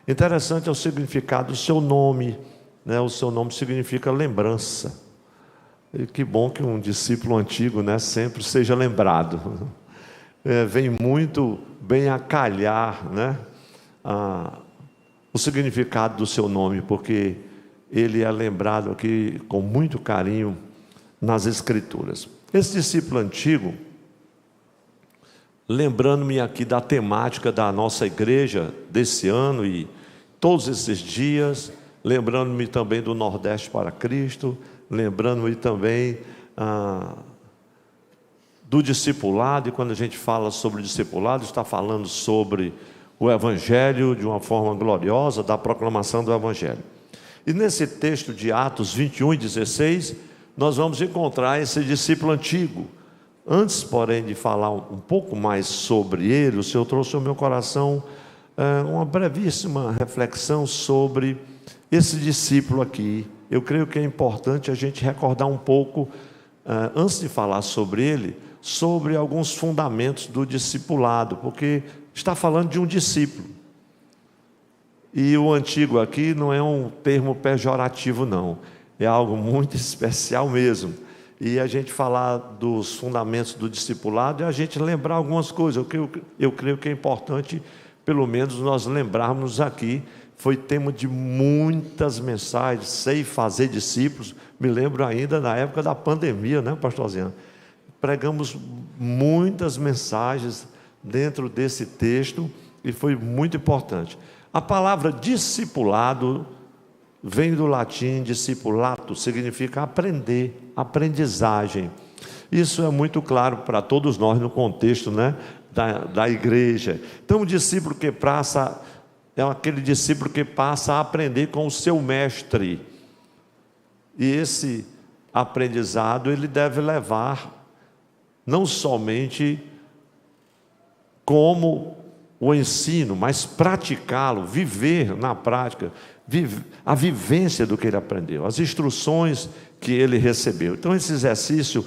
Interessante é o significado do seu nome, né? O seu nome significa lembrança. E que bom que um discípulo antigo, né, sempre seja lembrado. Vem muito bem a calhar, né, o significado do seu nome, porque ele é lembrado aqui com muito carinho nas Escrituras. Esse discípulo antigo, lembrando-me aqui da temática da nossa igreja desse ano e todos esses dias, lembrando-me também do Nordeste para Cristo, lembrando-me também do discipulado, e quando a gente fala sobre discipulado, está falando sobre o Evangelho de uma forma gloriosa, da proclamação do Evangelho. E nesse texto de Atos 21 e 16, nós vamos encontrar esse discípulo antigo. Antes, porém, de falar um pouco mais sobre ele, o Senhor trouxe ao meu coração uma brevíssima reflexão sobre esse discípulo aqui. Eu creio que é importante a gente recordar um pouco, antes de falar sobre ele, sobre alguns fundamentos do discipulado, porque está falando de um discípulo. E o antigo aqui não é um termo pejorativo, não. É algo muito especial mesmo. E a gente falar dos fundamentos do discipulado é a gente lembrar algumas coisas. Eu creio que é importante, pelo menos, nós lembrarmos aqui. Foi tema de muitas mensagens, sei fazer discípulos. Me lembro ainda na época da pandemia, né, pastorzinho? Pregamos muitas mensagens dentro desse texto e foi muito importante. A palavra discipulado vem do latim discipulato, significa aprender, aprendizagem. Isso é muito claro para todos nós no contexto, né, da igreja. Então, o discípulo que passa é aquele discípulo que passa a aprender com o seu mestre. E esse aprendizado ele deve levar não somente como o ensino, mas praticá-lo, viver na prática, a vivência do que ele aprendeu, as instruções que ele recebeu. Então, esse exercício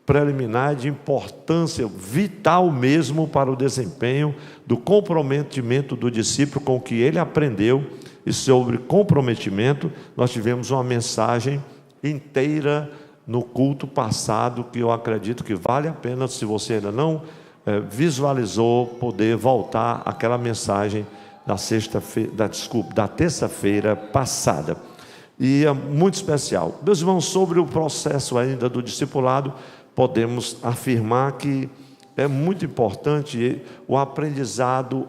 preliminar é de importância vital mesmo para o desempenho do comprometimento do discípulo com o que ele aprendeu. E sobre comprometimento, nós tivemos uma mensagem inteira no culto passado, que eu acredito que vale a pena, se você ainda não visualizou, poder voltar àquela mensagem da terça-feira passada. E é muito especial. Meus irmãos, sobre o processo ainda do discipulado, podemos afirmar que é muito importante o aprendizado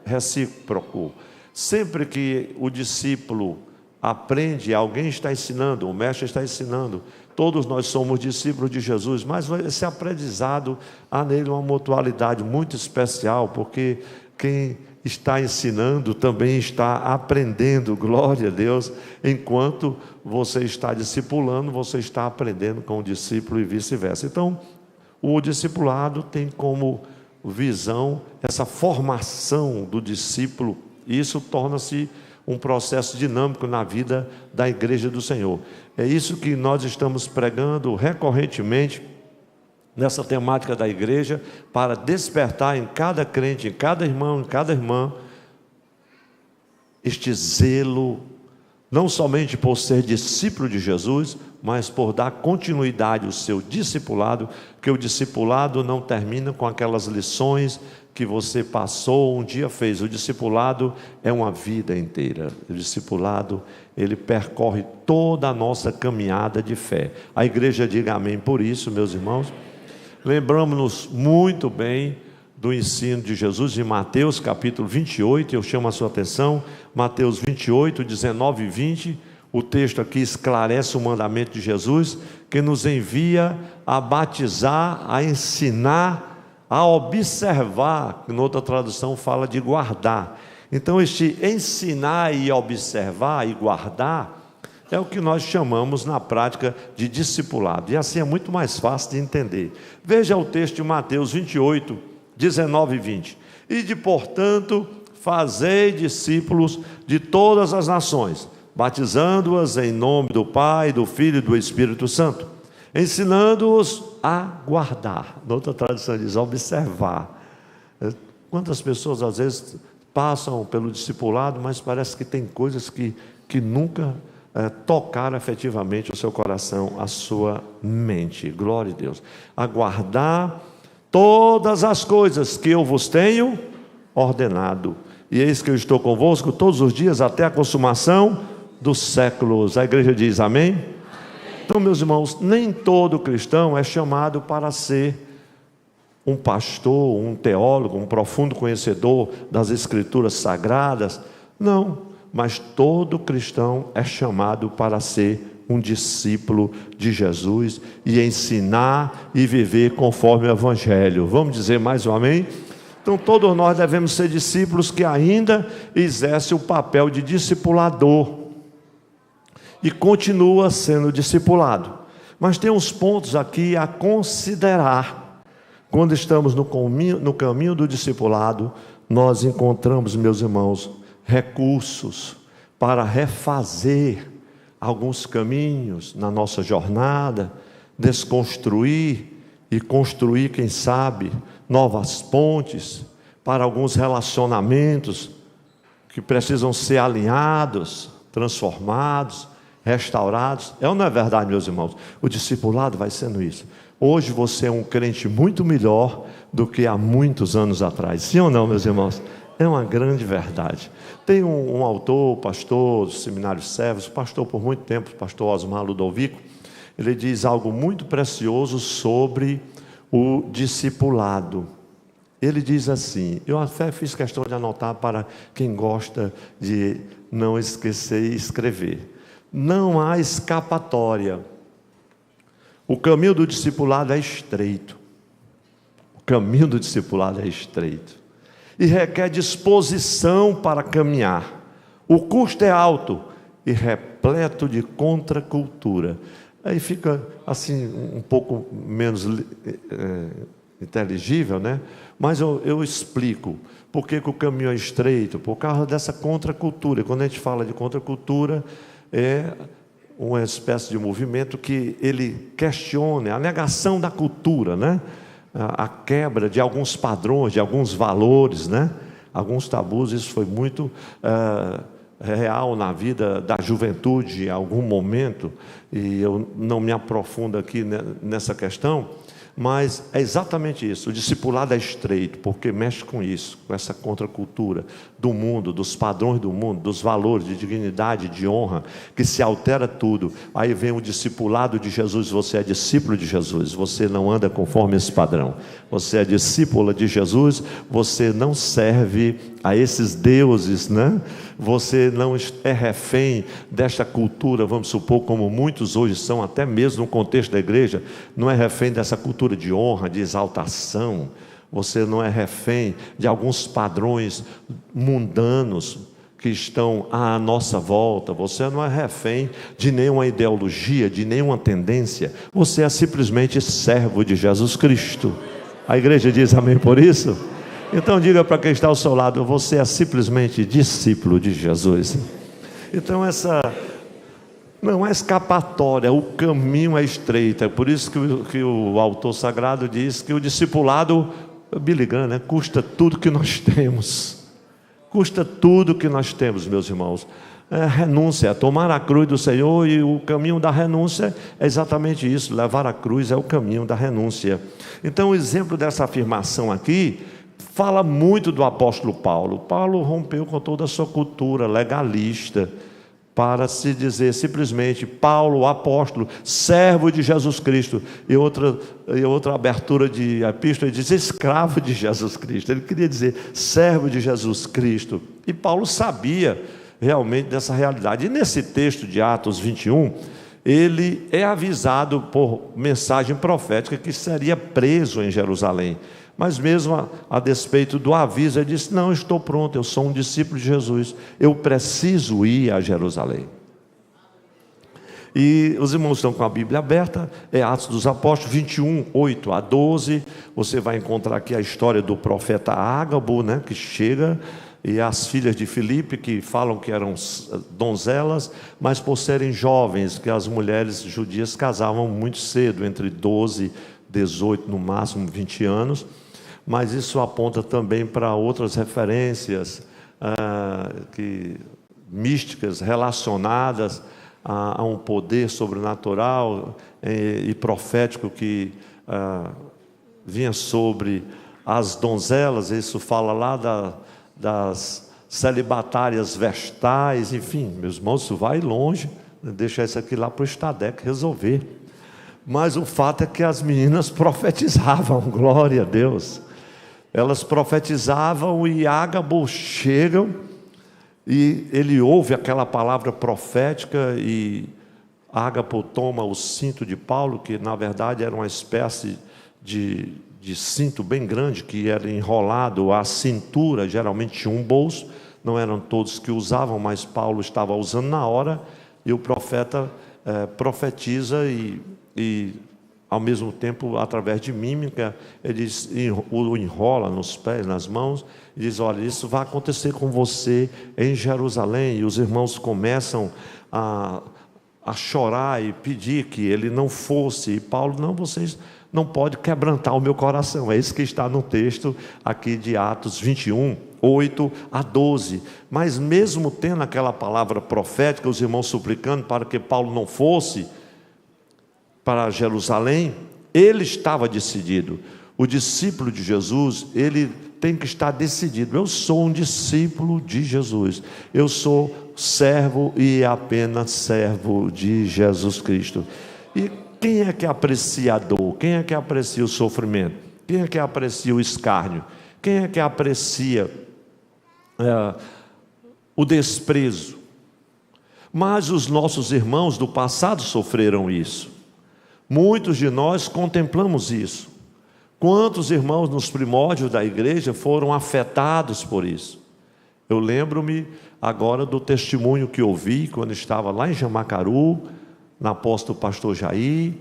recíproco. Sempre que o discípulo aprende, alguém está ensinando, o mestre está ensinando, todos nós somos discípulos de Jesus, mas esse aprendizado, há nele uma mutualidade muito especial, porque quem está ensinando também está aprendendo, glória a Deus, enquanto você está discipulando, você está aprendendo com o discípulo e vice-versa. Então, o discipulado tem como visão essa formação do discípulo, e isso torna-se um processo dinâmico na vida da igreja do Senhor. É isso que nós estamos pregando recorrentemente nessa temática da igreja, para despertar em cada crente, em cada irmão, em cada irmã, este zelo, não somente por ser discípulo de Jesus, mas por dar continuidade ao seu discipulado, que o discipulado não termina com aquelas lições que você passou, um dia fez. O discipulado é uma vida inteira. O discipulado, ele percorre toda a nossa caminhada de fé. A igreja diga amém por isso, meus irmãos. Lembramos-nos muito bem do ensino de Jesus em Mateus capítulo 28, eu chamo a sua atenção, Mateus 28, 19 e 20, o texto aqui esclarece o mandamento de Jesus, que nos envia a batizar, a ensinar, a observar, que em outra tradução fala de guardar. Então, este ensinar e observar e guardar É o que nós chamamos na prática de discipulado. E assim é muito mais fácil de entender. Veja o texto de Mateus 28, 19 e 20. Ide, portanto, fazei discípulos de todas as nações, batizando-as em nome do Pai, do Filho e do Espírito Santo, ensinando-os a guardar. Noutra tradução diz, observar. Quantas pessoas às vezes passam pelo discipulado, mas parece que tem coisas que nunca tocaram efetivamente o seu coração, a sua mente. Glória a Deus. Aguardar todas as coisas que eu vos tenho ordenado. E eis que eu estou convosco todos os dias até a consumação dos séculos. A igreja diz amém? Amém. Então, meus irmãos, nem todo cristão é chamado para ser um pastor, um teólogo, um profundo conhecedor das escrituras sagradas. Não. Mas todo cristão é chamado para ser um discípulo de Jesus e ensinar e viver conforme o Evangelho. Vamos dizer mais um amém? Então todos nós devemos ser discípulos que ainda exercem o papel de discipulador e continua sendo discipulado. Mas tem uns pontos aqui a considerar. Quando estamos no caminho do discipulado, nós encontramos, meus irmãos, recursos para refazer alguns caminhos na nossa jornada, desconstruir e construir, quem sabe, novas pontes para alguns relacionamentos que precisam ser alinhados, transformados, restaurados. É ou não é verdade, meus irmãos? O discipulado vai sendo isso. Hoje você é um crente muito melhor do que há muitos anos atrás. Sim ou não, meus irmãos? É uma grande verdade. Tem um autor, pastor do Seminário Servos, pastor por muito tempo, pastor Osmar Ludovico, ele diz algo muito precioso sobre o discipulado. Ele diz assim, eu até fiz questão de anotar para quem gosta de não esquecer e escrever. Não há escapatória. O caminho do discipulado é estreito. O caminho do discipulado é estreito. E requer disposição para caminhar. O custo é alto e repleto de contracultura. Aí fica assim um pouco menos inteligível, né? Mas eu explico por que o caminho é estreito, por causa dessa contracultura. Quando a gente fala de contracultura, é uma espécie de movimento que ele questiona a negação da cultura, né? A quebra de alguns padrões, de alguns valores, né? Alguns tabus. Isso foi muito real na vida da juventude em algum momento, e eu não me aprofundo aqui nessa questão, mas é exatamente isso. O discipulado é estreito, porque mexe com isso, com essa contracultura do mundo, dos padrões do mundo, dos valores de dignidade, de honra, que se altera tudo. Aí vem o discipulado de Jesus. Você é discípulo de Jesus, você não anda conforme esse padrão. Você é discípula de Jesus, você não serve a esses deuses, né? Você não é refém desta cultura, vamos supor, como muitos hoje são, até mesmo no contexto da igreja, não é refém dessa cultura de honra, de exaltação. Você não é refém de alguns padrões mundanos que estão à nossa volta. Você não é refém de nenhuma ideologia, de nenhuma tendência. Você é simplesmente servo de Jesus Cristo. A igreja diz amém por isso? Então diga para quem está ao seu lado, você é simplesmente discípulo de Jesus. Então essa não é escapatória, o caminho é estreito. É por isso que o autor sagrado diz que o discipulado, Billy Graham, né, custa tudo que nós temos. Custa tudo que nós temos, meus irmãos. Renúncia, tomar a cruz do Senhor, e o caminho da renúncia é exatamente isso. Levar a cruz é o caminho da renúncia. Então o exemplo dessa afirmação aqui fala muito do apóstolo Paulo. Paulo rompeu com toda a sua cultura legalista para se dizer simplesmente Paulo, apóstolo, servo de Jesus Cristo. E outra abertura de epístola, ele diz escravo de Jesus Cristo. Ele queria dizer servo de Jesus Cristo. E Paulo sabia realmente dessa realidade. E nesse texto de Atos 21, ele é avisado por mensagem profética que seria preso em Jerusalém. Mas mesmo a despeito do aviso, ele disse, não, estou pronto, eu sou um discípulo de Jesus, eu preciso ir a Jerusalém. E os irmãos estão com a Bíblia aberta, é Atos dos Apóstolos 21, 8 a 12. Você vai encontrar aqui a história do profeta Ágabo, né, que chega, e as filhas de Filipe, que falam que eram donzelas, mas por serem jovens, que as mulheres judias casavam muito cedo, entre 12, 18, no máximo 20 anos. Mas isso aponta também para outras referências místicas relacionadas a um poder sobrenatural e profético que vinha sobre as donzelas. Isso fala lá das celibatárias vestais, enfim, meus irmãos, isso vai longe, deixa isso aqui lá para o Estadec resolver. Mas o fato é que as meninas profetizavam, glória a Deus. Elas profetizavam e Ágabo chegam, e ele ouve aquela palavra profética, e Ágabo toma o cinto de Paulo, que na verdade era uma espécie de cinto bem grande, que era enrolado à cintura, geralmente tinha um bolso, não eram todos que usavam, mas Paulo estava usando na hora, e o profeta profetiza e ao mesmo tempo, através de mímica, ele o enrola nos pés, nas mãos, e diz: olha, isso vai acontecer com você em Jerusalém. E os irmãos começam a chorar e pedir que ele não fosse. E Paulo: não, vocês não podem quebrantar o meu coração. É isso que está no texto aqui de Atos 21, 8 a 12. Mas mesmo tendo aquela palavra profética, os irmãos suplicando para que Paulo não fosse para Jerusalém, ele estava decidido. O discípulo de Jesus, ele tem que estar decidido: eu sou um discípulo de Jesus, eu sou servo e apenas servo de Jesus Cristo. E quem é que aprecia a dor? Quem é que aprecia o sofrimento? Quem é que aprecia o escárnio? Quem é que aprecia o desprezo? Mas os nossos irmãos do passado sofreram isso. Muitos de nós contemplamos isso. Quantos irmãos nos primórdios da igreja foram afetados por isso? Eu lembro-me agora do testemunho que ouvi quando estava lá em Jamacaru, na posse do pastor Jair.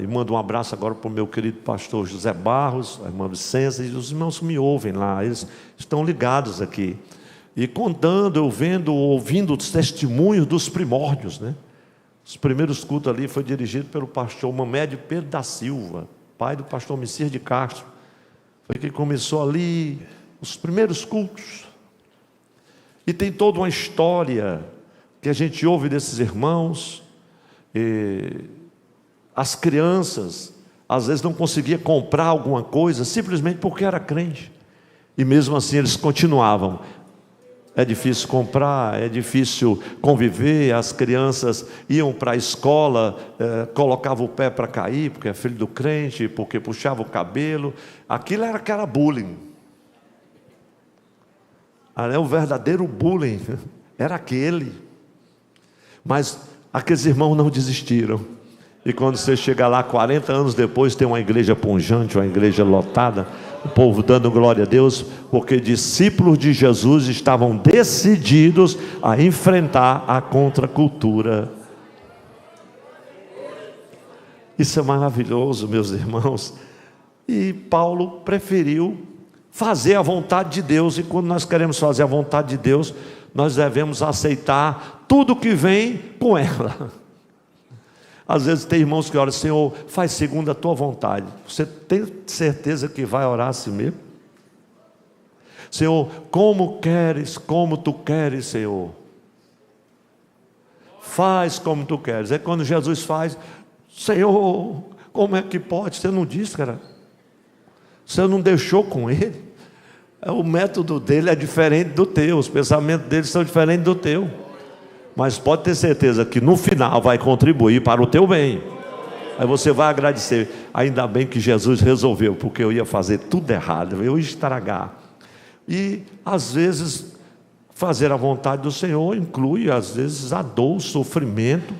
E mando um abraço agora para o meu querido pastor José Barros, a irmã Vicência, e os irmãos que me ouvem lá, eles estão ligados aqui. E contando, eu vendo, ouvindo os testemunhos dos primórdios, né? Os primeiros cultos ali foi dirigido pelo pastor Mamed Pedro da Silva, pai do pastor Messias de Castro. Foi que começou ali os primeiros cultos. E tem toda uma história que a gente ouve desses irmãos. As crianças às vezes não conseguiam comprar alguma coisa simplesmente porque era crente, e mesmo assim eles continuavam. É difícil comprar, é difícil conviver. As crianças iam para a escola, colocavam o pé para cair, porque é filho do crente, porque puxava o cabelo. Aquilo era aquela bullying. O verdadeiro bullying era aquele. Mas aqueles irmãos não desistiram. E quando você chega lá 40 anos depois, tem uma igreja pujante, uma igreja lotada, o povo dando glória a Deus, porque discípulos de Jesus estavam decididos a enfrentar a contracultura. Isso é maravilhoso, meus irmãos. E Paulo preferiu fazer a vontade de Deus. E quando nós queremos fazer a vontade de Deus, nós devemos aceitar tudo que vem com ela. Às vezes tem irmãos que oram: Senhor, faz segundo a tua vontade. Você tem certeza que vai orar assim mesmo? Senhor, como tu queres, Senhor. Faz como tu queres. É quando Jesus faz: Senhor, como é que pode? Você não disse, cara. Você não deixou com ele. O método dele é diferente do teu. Os pensamentos dele são diferentes do teu. Mas pode ter certeza que no final vai contribuir para o teu bem. Aí você vai agradecer: ainda bem que Jesus resolveu, porque eu ia fazer tudo errado, eu ia estragar. E às vezes fazer a vontade do Senhor inclui às vezes a dor, o sofrimento,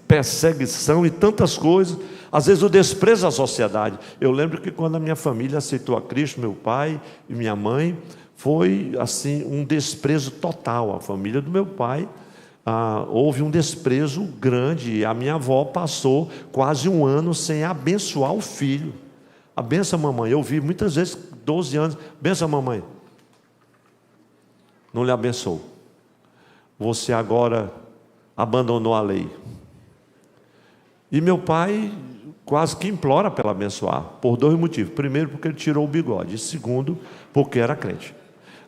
perseguição e tantas coisas. Às vezes o desprezo da sociedade. Eu lembro que quando a minha família aceitou a Cristo, meu pai e minha mãe, foi assim um desprezo total. A família do meu pai houve um desprezo grande. A minha avó passou quase um ano sem abençoar o filho. Abençoa mamãe. Eu vi muitas vezes, 12 anos, abençoa mamãe. Não lhe abençoou. Você agora abandonou a lei. E meu pai quase que implora para ela abençoar, por 2 motivos. Primeiro, porque ele tirou o bigode. E segundo, porque era crente.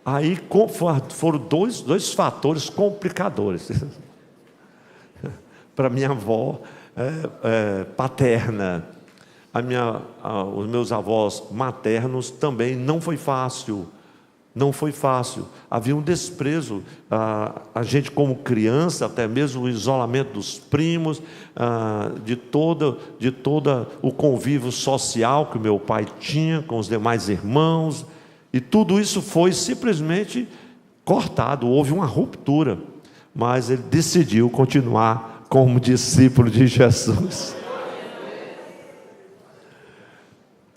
Aí foram dois fatores complicadores para minha avó paterna. Os meus avós maternos também não foi fácil. Não foi fácil. Havia um desprezo. A gente como criança, até mesmo o isolamento dos primos, de todo o convívio social que o meu pai tinha com os demais irmãos. E tudo isso foi simplesmente cortado. Houve uma ruptura. Mas ele decidiu continuar como discípulo de Jesus.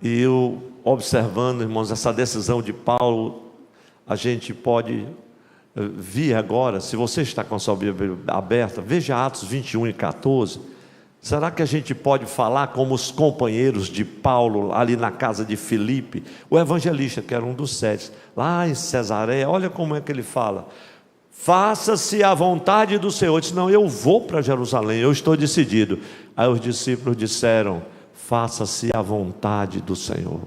E eu, observando, irmãos, essa decisão de Paulo, a gente pode vir agora, se você está com a sua Bíblia aberta, veja Atos 21 e 14. Será que a gente pode falar como os companheiros de Paulo, ali na casa de Filipe, o evangelista, que era um dos 7, lá em Cesareia? Olha como é que ele fala: faça-se a vontade do Senhor. Ele disse: não, eu vou para Jerusalém, eu estou decidido. Aí os discípulos disseram: faça-se a vontade do Senhor.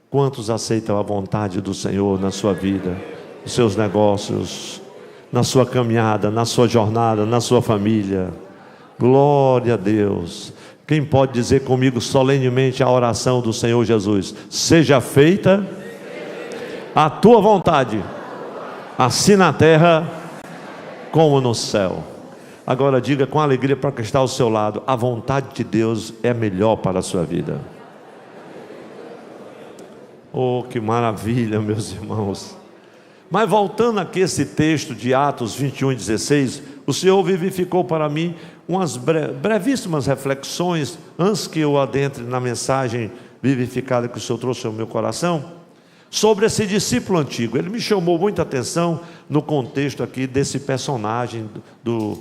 Quantos aceitam a vontade do Senhor na sua vida, nos seus negócios, na sua caminhada, na sua jornada, na sua família? Glória a Deus. Quem pode dizer comigo solenemente a oração do Senhor Jesus? Seja feita a tua vontade, assim na terra como no céu. Agora diga com alegria para quem está ao seu lado: a vontade de Deus é melhor para a sua vida. Oh, que maravilha, meus irmãos. Mas voltando aqui a esse texto de Atos 21 e 16, o Senhor vivificou para mim umas brevíssimas reflexões, antes que eu adentre na mensagem vivificada que o Senhor trouxe ao meu coração, sobre esse discípulo antigo. Ele me chamou muita atenção no contexto aqui desse personagem do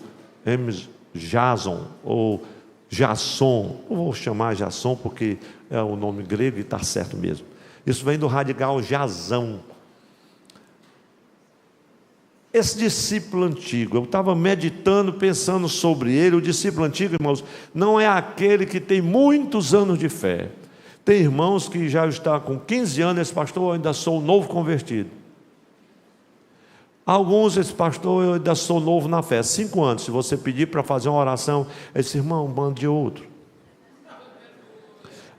Jason, ou Jasson. Eu vou chamar Jasson porque é o nome grego e está certo mesmo. Isso vem do radical Jasão. Esse discípulo antigo, eu estava meditando, pensando sobre ele. O discípulo antigo, irmãos, não é aquele que tem muitos anos de fé. Tem irmãos que já estão com 15 anos, esse pastor, eu ainda sou novo convertido. Alguns, esse pastor, eu ainda sou novo na fé. 5 anos, se você pedir para fazer uma oração, esse irmão, mande outro.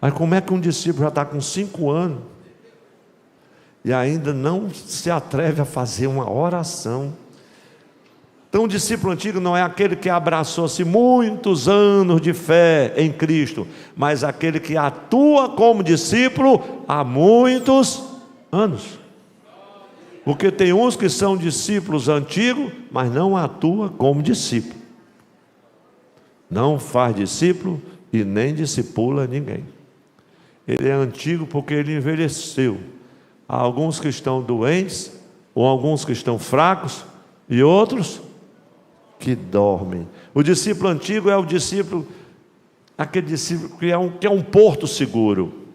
Aí como é que um discípulo já está com 5 anos e ainda não se atreve a fazer uma oração? Então o discípulo antigo não é aquele que abraçou-se muitos anos de fé em Cristo, mas aquele que atua como discípulo há muitos anos. Porque tem uns que são discípulos antigos, mas não atua como discípulo. Não faz discípulo e nem discipula ninguém. Ele é antigo porque ele envelheceu. Há alguns que estão doentes, ou alguns que estão fracos, e outros que dormem. O discípulo antigo é o discípulo, aquele discípulo que é um porto seguro.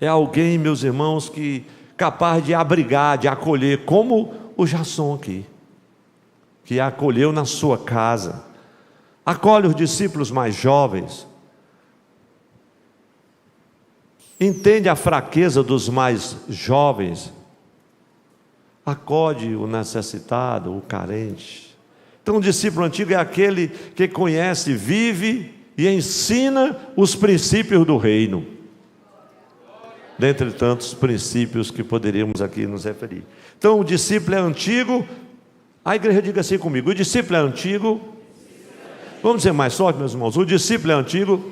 É alguém, meus irmãos, que capaz de abrigar, de acolher, como o Jasson aqui, que acolheu na sua casa. Acolhe os discípulos mais jovens. Entende a fraqueza dos mais jovens, acode o necessitado, o carente. Então o discípulo antigo é aquele que conhece, vive e ensina os princípios do reino, dentre tantos princípios que poderíamos aqui nos referir. Então o discípulo é antigo. A igreja diga assim comigo: o discípulo é antigo. Vamos dizer mais forte, meus irmãos: o discípulo é antigo,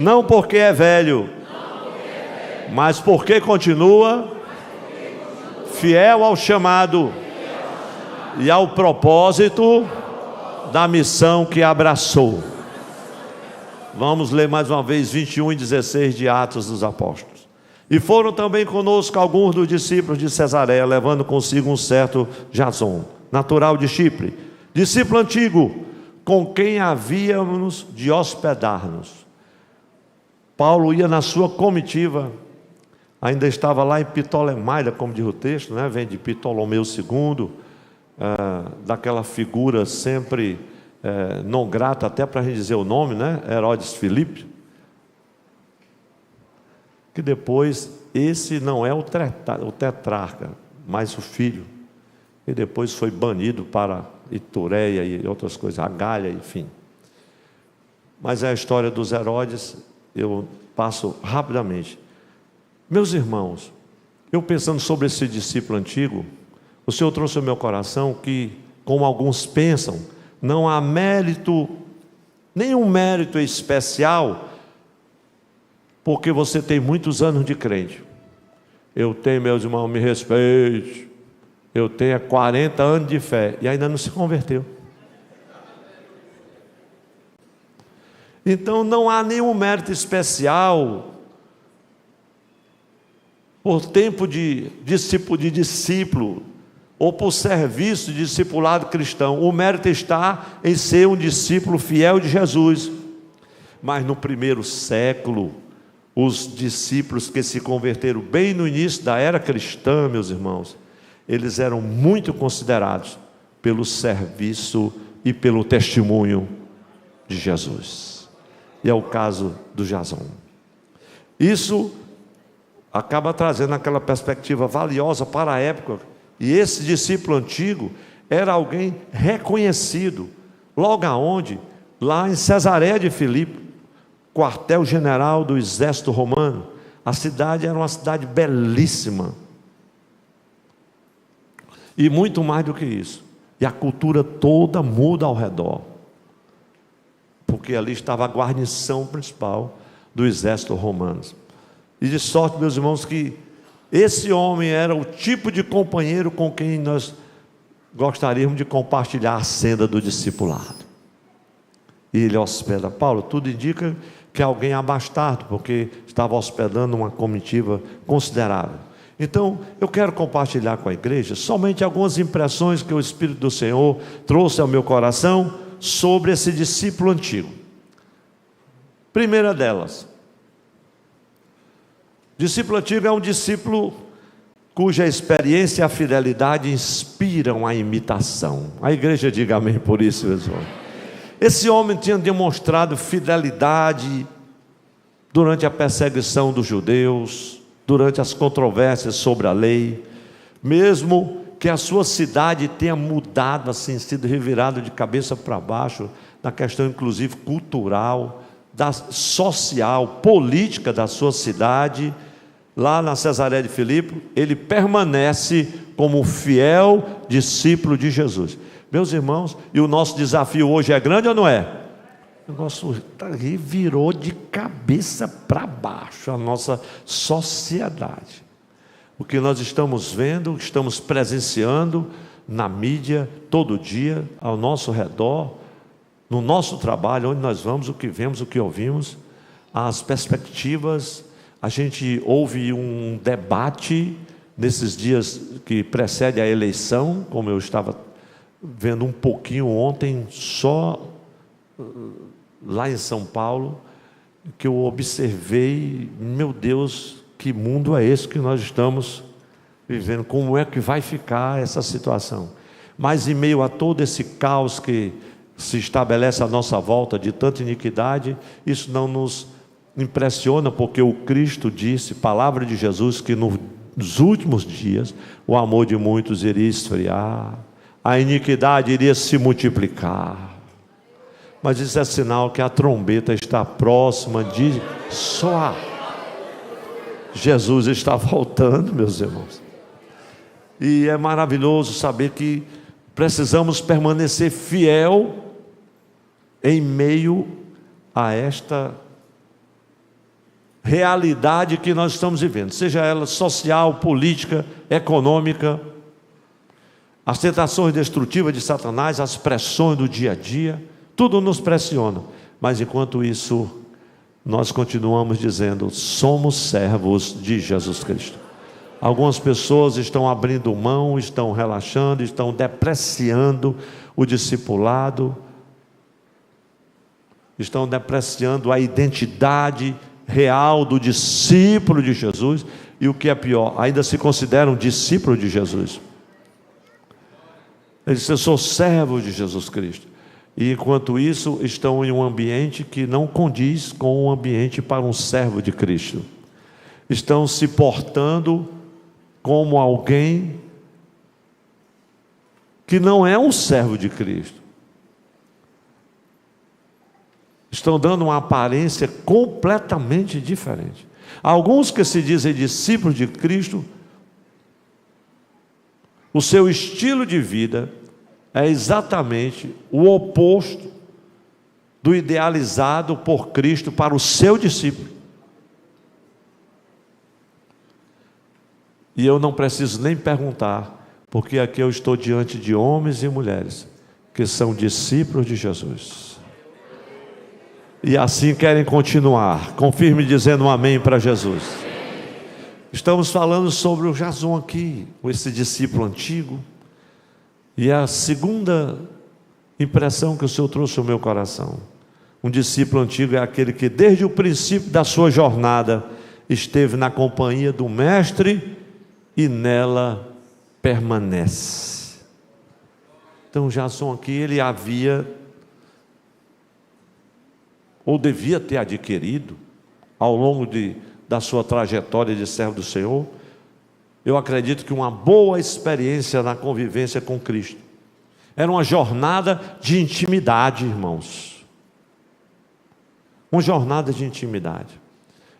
não porque é velho, mas porque continua fiel ao chamado e ao propósito da missão que abraçou. Vamos ler mais uma vez 21 e 16 de Atos dos Apóstolos. E foram também conosco alguns dos discípulos de Cesareia, levando consigo um certo Jasson, natural de Chipre, discípulo antigo, com quem havíamos de hospedar-nos. Paulo ia na sua comitiva, ainda estava lá em Ptolemaida, como diz o texto, né? Vem de Ptolomeu II, daquela figura sempre não grata, até para a gente dizer o nome, né? Herodes Filipe, que depois, esse não é o tetrarca, mas o filho, e depois foi banido para Itureia e outras coisas, a Galha, enfim. Mas é a história dos Herodes, eu passo rapidamente. Meus irmãos, eu pensando sobre esse discípulo antigo, o Senhor trouxe ao meu coração que, como alguns pensam, não há mérito, nenhum mérito especial, porque você tem muitos anos de crente. Eu tenho, meus irmãos, me respeite, eu tenho 40 anos de fé e ainda não se converteu. Então não há nenhum mérito especial por tempo de discípulo ou por serviço de discipulado cristão. O mérito está em ser um discípulo fiel de Jesus. Mas no primeiro século, os discípulos que se converteram bem no início da era cristã, meus irmãos, eles eram muito considerados pelo serviço e pelo testemunho de Jesus. E é o caso do Jason. Isso acaba trazendo aquela perspectiva valiosa para a época. E esse discípulo antigo era alguém reconhecido. Logo aonde? Lá em Cesareia de Filipe, quartel-general do exército romano. A cidade era uma cidade belíssima. E muito mais do que isso. E a cultura toda muda ao redor. Porque ali estava a guarnição principal do exército romano. E de sorte, meus irmãos, que esse homem era o tipo de companheiro com quem nós gostaríamos de compartilhar a senda do discipulado. E ele hospeda Paulo. Tudo indica que é alguém abastado, porque estava hospedando uma comitiva considerável. Então, eu quero compartilhar com a igreja somente algumas impressões que o Espírito do Senhor trouxe ao meu coração sobre esse discípulo antigo. Primeira delas, discípulo antigo é um discípulo cuja experiência e a fidelidade inspiram a imitação. A igreja diga amém por isso, meus irmãos. Esse homem tinha demonstrado fidelidade durante a perseguição dos judeus, durante as controvérsias sobre a lei, mesmo que a sua cidade tenha mudado, assim, sido revirado de cabeça para baixo, na questão inclusive cultural, social, política da sua cidade, lá na Cesareia de Filipe, ele permanece como fiel discípulo de Jesus. Meus irmãos, e o nosso desafio hoje é grande ou não é? O nosso virou de cabeça para baixo a nossa sociedade. O que nós estamos vendo, estamos presenciando na mídia, todo dia, ao nosso redor, no nosso trabalho, onde nós vamos, o que vemos, o que ouvimos, as perspectivas. A gente ouve um debate nesses dias que precedem a eleição, como eu estava vendo um pouquinho ontem, só lá em São Paulo, que eu observei, meu Deus, que mundo é esse que nós estamos vivendo? Como é que vai ficar essa situação? Mas em meio a todo esse caos que se estabelece à nossa volta, de tanta iniquidade, isso não nos impressiona, porque o Cristo disse, palavra de Jesus, que nos últimos dias o amor de muitos iria esfriar, a iniquidade iria se multiplicar. Mas isso é sinal que a trombeta está próxima de soar. Jesus está voltando, meus irmãos. E é maravilhoso saber que precisamos permanecer fiel em meio a esta realidade que nós estamos vivendo, seja ela social, política, econômica, as tentações destrutivas de Satanás, as pressões do dia a dia, tudo nos pressiona, mas enquanto isso, nós continuamos dizendo, somos servos de Jesus Cristo. Algumas pessoas estão abrindo mão, estão relaxando, estão depreciando o discipulado, estão depreciando a identidade real do discípulo de Jesus, e o que é pior, ainda se consideram discípulo de Jesus. Eles dizem: eu sou servo de Jesus Cristo. E enquanto isso, estão em um ambiente que não condiz com um ambiente para um servo de Cristo. Estão se portando como alguém que não é um servo de Cristo. Estão dando uma aparência completamente diferente. Alguns que se dizem discípulos de Cristo, o seu estilo de vida é exatamente o oposto do idealizado por Cristo para o seu discípulo. E eu não preciso nem perguntar, porque aqui eu estou diante de homens e mulheres que são discípulos de Jesus. E assim querem continuar. Confirme dizendo um amém para Jesus. Estamos falando sobre o Jason aqui, esse discípulo antigo. E a segunda impressão que o Senhor trouxe ao meu coração: um discípulo antigo é aquele que desde o princípio da sua jornada esteve na companhia do Mestre e nela permanece. Então Jason aqui, ele havia, ou devia ter adquirido, ao longo da sua trajetória de servo do Senhor, eu acredito que uma boa experiência na convivência com Cristo. Era uma jornada de intimidade, irmãos. Uma jornada de intimidade.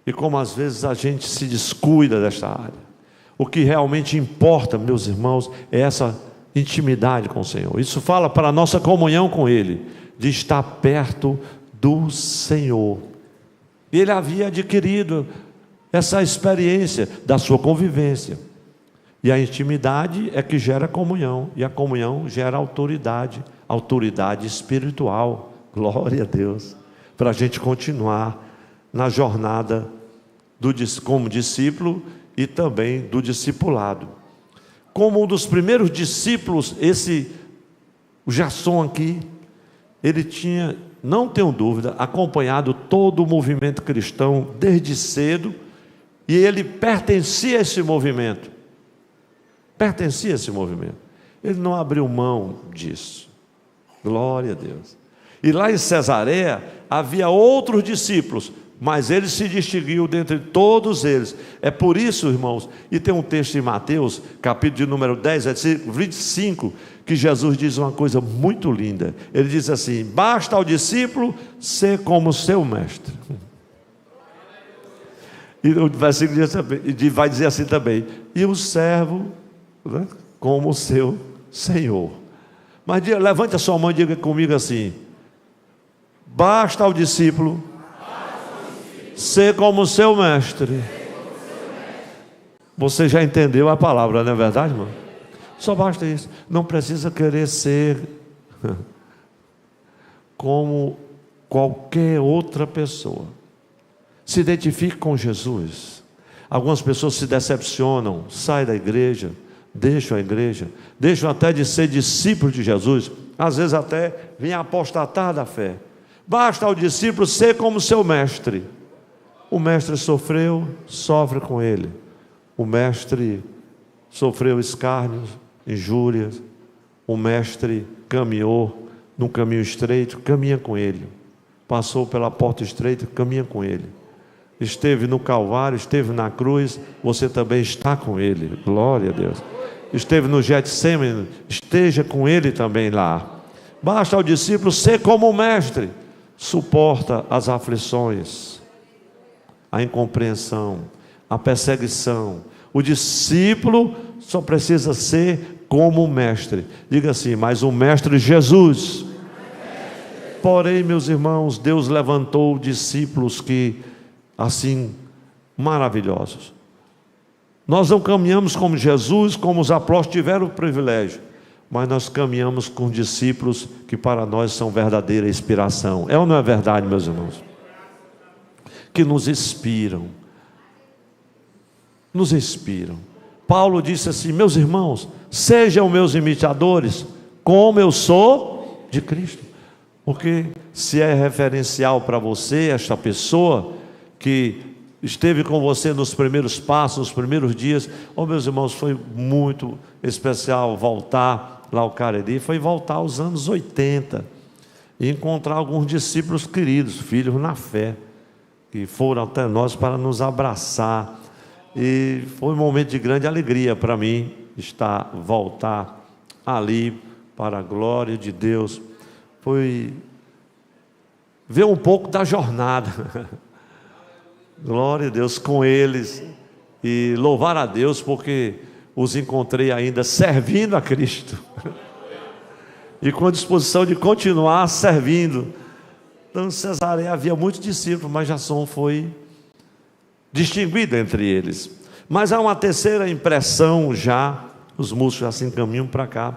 E como às vezes a gente se descuida desta área. O que realmente importa, meus irmãos, é essa intimidade com o Senhor. Isso fala para a nossa comunhão com Ele, de estar perto do Senhor. Ele havia adquirido essa experiência da sua convivência. E a intimidade é que gera comunhão, e a comunhão gera autoridade, autoridade espiritual. Glória a Deus. Para a gente continuar na jornada como discípulo e também do discipulado. Como um dos primeiros discípulos, o Jason aqui, ele tinha, não tenho dúvida, acompanhado todo o movimento cristão desde cedo, e ele pertencia a esse movimento. Pertencia a esse movimento. Ele não abriu mão disso. Glória a Deus. E lá em Cesareia havia outros discípulos, mas ele se distinguiu dentre todos eles. É por isso, irmãos, e tem um texto em Mateus, capítulo de número 10, versículo 25, que Jesus diz uma coisa muito linda. Ele diz assim: basta ao discípulo ser como seu mestre. E o versículo vai dizer assim também: e o servo, né, como o seu Senhor. Mas levante a sua mão e diga comigo assim: basta ao discípulo ser como o seu mestre. Você já entendeu a palavra, não é verdade, irmão? Só basta isso. Não precisa querer ser como qualquer outra pessoa. Se identifique com Jesus. Algumas pessoas se decepcionam, saem da igreja, deixam a igreja, deixam até de ser discípulos de Jesus, às vezes até vêm apostatar da fé. Basta ao discípulo ser como seu mestre. O mestre sofreu, sofre com ele. O mestre sofreu escárnios, injúrias. O mestre caminhou num caminho estreito, caminha com ele. Passou pela porta estreita, caminha com ele. Esteve no Calvário, esteve na cruz, você também está com ele. Glória a Deus. Esteve no Getsêmani, esteja com ele também lá. Basta ao discípulo ser como o mestre. Suporta as aflições, a incompreensão, a perseguição. O discípulo só precisa ser como o mestre. Diga assim: mas o mestre Jesus. Porém, meus irmãos, Deus levantou discípulos que, assim, maravilhosos. Nós não caminhamos como Jesus, como os apóstolos tiveram o privilégio, mas nós caminhamos com discípulos que para nós são verdadeira inspiração. É ou não é verdade, meus irmãos? Que nos inspiram. Paulo disse assim: meus irmãos, sejam meus imitadores, como eu sou de Cristo. Porque se é referencial para você, esta pessoa que esteve com você nos primeiros passos, nos primeiros dias, meus irmãos, foi muito especial voltar lá ao Cariri, foi voltar aos anos 80 e encontrar alguns discípulos queridos, filhos na fé, que foram até nós para nos abraçar, e foi um momento de grande alegria para mim voltar ali para a glória de Deus. Foi ver um pouco da jornada, glória a Deus, com eles, e louvar a Deus porque os encontrei ainda servindo a Cristo e com a disposição de continuar servindo. Então, em Cesareia havia muitos discípulos, mas Jasson foi distinguido entre eles. Mas há uma terceira impressão já, os músicos já se encaminham para cá.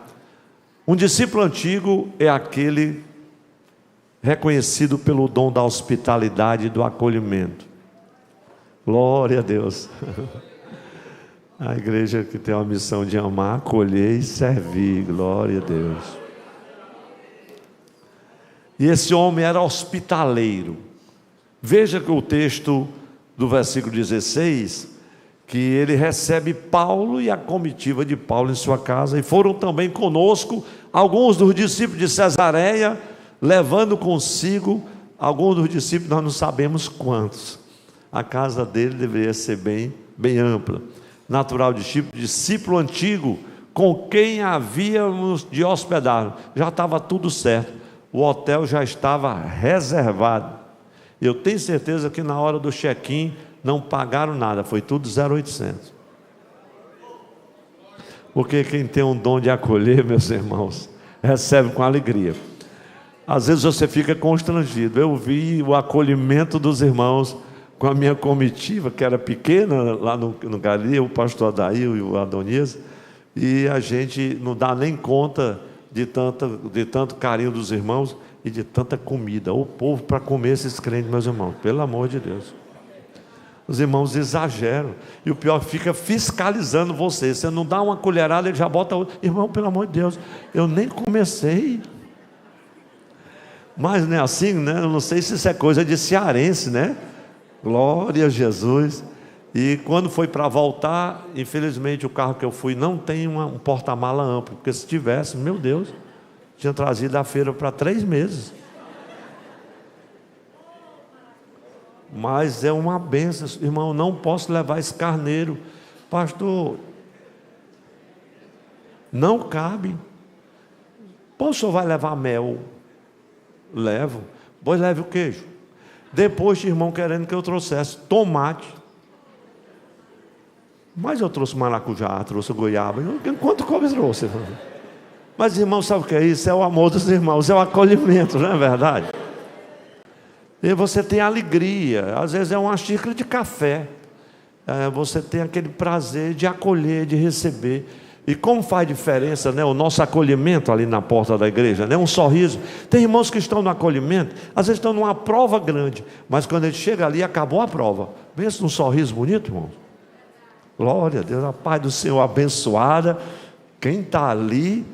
Um discípulo antigo é aquele reconhecido pelo dom da hospitalidade e do acolhimento. Glória a Deus. A igreja que tem a missão de amar, acolher e servir. Glória a Deus. E esse homem era hospitaleiro. Veja que o texto do versículo 16, que ele recebe Paulo e a comitiva de Paulo em sua casa, e foram também conosco alguns dos discípulos de Cesareia, levando consigo alguns dos discípulos, nós não sabemos quantos. A casa dele deveria ser bem ampla. Natural discípulo antigo, com quem havíamos de hospedar. Já estava tudo certo, o hotel já estava reservado. Eu tenho certeza que na hora do check-in não pagaram nada, foi tudo 0,800. Porque quem tem um dom de acolher, meus irmãos, recebe com alegria. Às vezes você fica constrangido. Eu vi o acolhimento dos irmãos com a minha comitiva, que era pequena, lá no Cariri, o pastor Adail e o Adonias, e a gente não dá nem conta de tanto carinho dos irmãos e de tanta comida. O povo para comer esses crentes, meus irmãos, pelo amor de Deus. Os irmãos exageram, e o pior, fica fiscalizando você. Você não dá uma colherada, ele já bota outra. Irmão, pelo amor de Deus, eu nem comecei. Mas não é assim, né? Eu não sei se isso é coisa de cearense, né? Glória a Jesus. E quando foi para voltar, infelizmente o carro que eu fui não tem um porta-mala amplo, porque se tivesse, meu Deus, tinha trazido a feira para 3 meses. Mas é uma bênção, irmão. Não posso levar esse carneiro, pastor, não cabe. Pô, o senhor vai levar mel? Levo. Pois leve o queijo. Depois tinha irmão querendo que eu trouxesse tomate, mas eu trouxe maracujá, trouxe goiaba. Quanto come trouxe, irmão? Mas irmão, sabe o que é isso? É o amor dos irmãos, é o acolhimento, não é verdade? E você tem alegria. Às vezes é uma xícara de café, você tem aquele prazer de acolher, de receber. E como faz diferença, né, o nosso acolhimento ali na porta da igreja, né, um sorriso. Tem irmãos que estão no acolhimento, às vezes estão numa prova grande, mas quando ele chega ali, acabou a prova. Pensa num sorriso bonito, irmão. Glória a Deus, a paz do Senhor abençoada. Quem está ali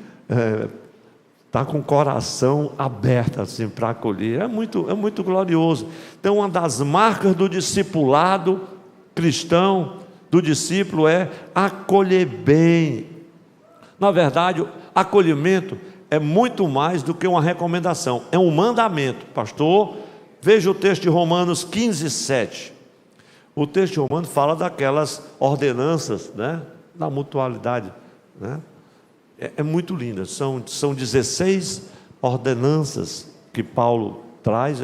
está com o coração aberto assim, para acolher. É muito glorioso. Então, uma das marcas do discipulado cristão, do discípulo, é acolher bem. Na verdade, acolhimento é muito mais do que uma recomendação, é um mandamento. Pastor, veja o texto de Romanos 15, 7. O texto de Romanos fala daquelas ordenanças, né, da mutualidade, né? É muito linda. São 16 ordenanças que Paulo traz.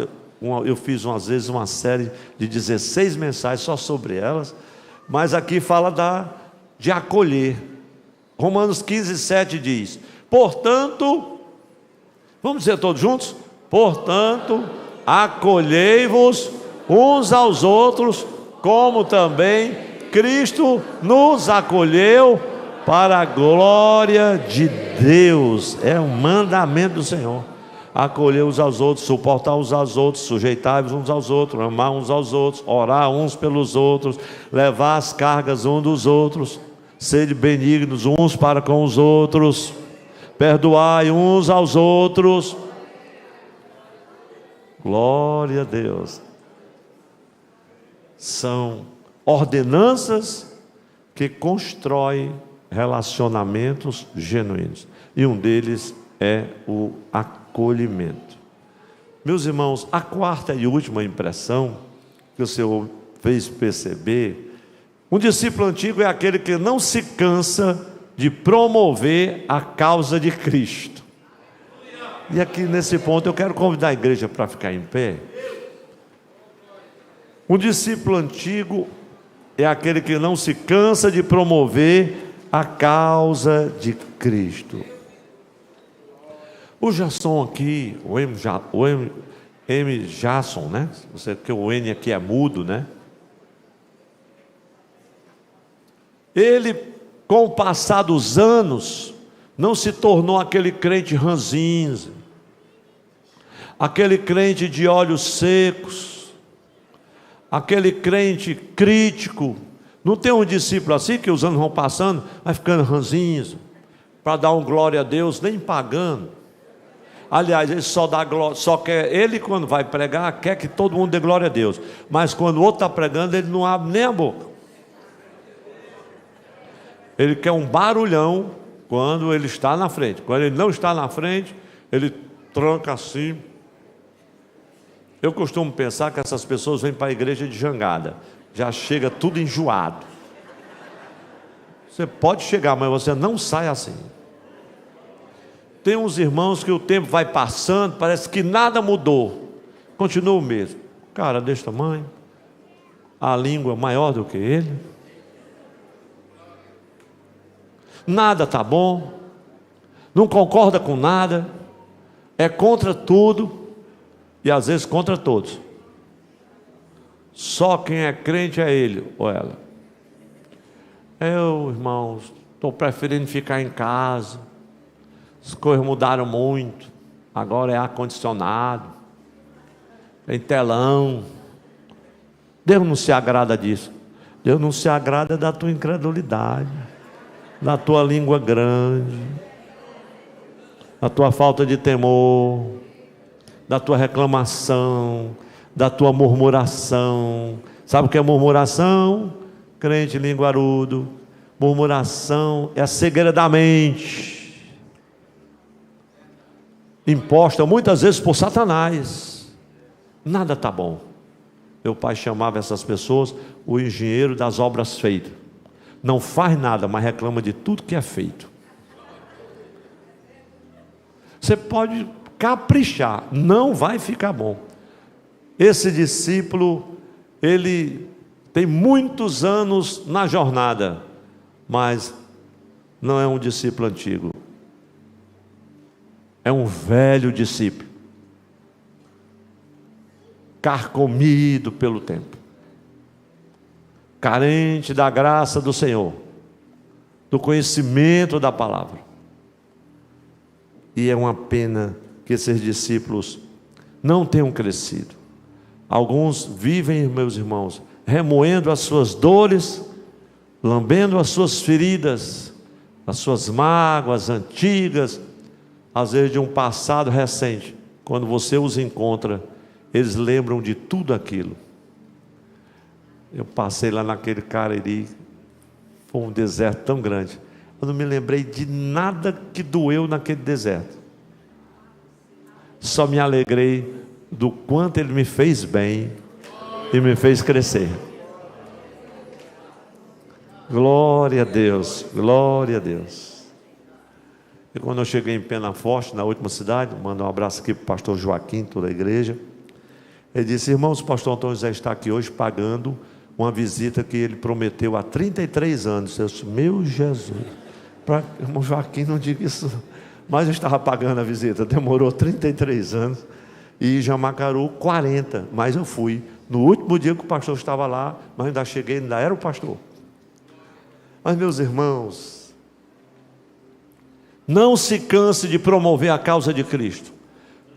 Eu fiz às vezes uma série de 16 mensagens só sobre elas, mas aqui fala de acolher. Romanos 15, 7 diz: portanto, vamos dizer todos juntos? Portanto, acolhei-vos uns aos outros, como também Cristo nos acolheu para a glória de Deus. É um mandamento do Senhor. Acolher uns aos outros, suportar uns aos outros, sujeitar-vos uns aos outros, amar uns aos outros, orar uns pelos outros, levar as cargas uns dos outros. Sede benignos uns para com os outros, perdoai uns aos outros. Glória a Deus. São ordenanças que constroem relacionamentos genuínos. E um deles é o acolhimento. Meus irmãos, a quarta e última impressão que o Senhor fez perceber, um discípulo antigo é aquele que não se cansa de promover a causa de Cristo. E aqui nesse ponto eu quero convidar a igreja para ficar em pé. Um discípulo antigo é aquele que não se cansa de promover a causa de Cristo. O Jason aqui, o M. Jason, né? Porque o N aqui é mudo, né? Ele, com o passar dos anos, não se tornou aquele crente ranzinza, aquele crente de olhos secos, aquele crente crítico. Não tem um discípulo assim que os anos vão passando, vai ficando ranzinza, para dar um glória a Deus, nem pagando. Aliás, ele só dá glória, só quer, ele quando vai pregar, quer que todo mundo dê glória a Deus. Mas quando o outro está pregando, ele não abre nem a boca. Ele quer um barulhão quando ele está na frente. Quando ele não está na frente, ele tranca assim. Eu costumo pensar que essas pessoas vêm para a igreja de jangada. Já chega tudo enjoado. Você pode chegar, mas você não sai assim. Tem uns irmãos que o tempo vai passando, parece que nada mudou, continua o mesmo. Cara desse tamanho, a língua maior do que ele, nada está bom, não concorda com nada, é contra tudo e às vezes contra todos. Só quem é crente é ele ou ela. Eu, irmãos, estou preferindo ficar em casa. As coisas mudaram muito. Agora é ar-condicionado, tem telão. Deus não se agrada disso. Deus não se agrada da tua incredulidade, da tua língua grande, da tua falta de temor, da tua reclamação, da tua murmuração. Sabe o que é murmuração? Crente linguarudo. Murmuração é a cegueira da mente, imposta muitas vezes por Satanás. Nada está bom. Meu pai chamava essas pessoas o engenheiro das obras feitas. Não faz nada, mas reclama de tudo que é feito. Você pode caprichar, não vai ficar bom. Esse discípulo, ele tem muitos anos na jornada, mas não é um discípulo antigo. É um velho discípulo, carcomido pelo tempo, carente da graça do Senhor, do conhecimento da palavra. E é uma pena que esses discípulos não tenham crescido. Alguns vivem, meus irmãos, remoendo as suas dores, lambendo as suas feridas, as suas mágoas antigas, às vezes de um passado recente. Quando você os encontra, eles lembram de tudo aquilo. Eu passei lá naquele Cariri, foi um deserto tão grande, eu não me lembrei de nada que doeu naquele deserto. Só me alegrei do quanto ele me fez bem e me fez crescer. Glória a Deus, glória a Deus. E quando eu cheguei em Penaforte, na última cidade, mando um abraço aqui para o pastor Joaquim, toda a igreja. Ele disse: irmãos, o pastor Antônio José está aqui hoje pagando uma visita que ele prometeu há 33 anos. Eu disse: meu Jesus, para irmão Joaquim não diga isso, mas eu estava pagando a visita, demorou 33 anos, e Jamacaru 40, mas eu fui, no último dia que o pastor estava lá, mas ainda cheguei, ainda era o pastor. Mas meus irmãos, não se canse de promover a causa de Cristo.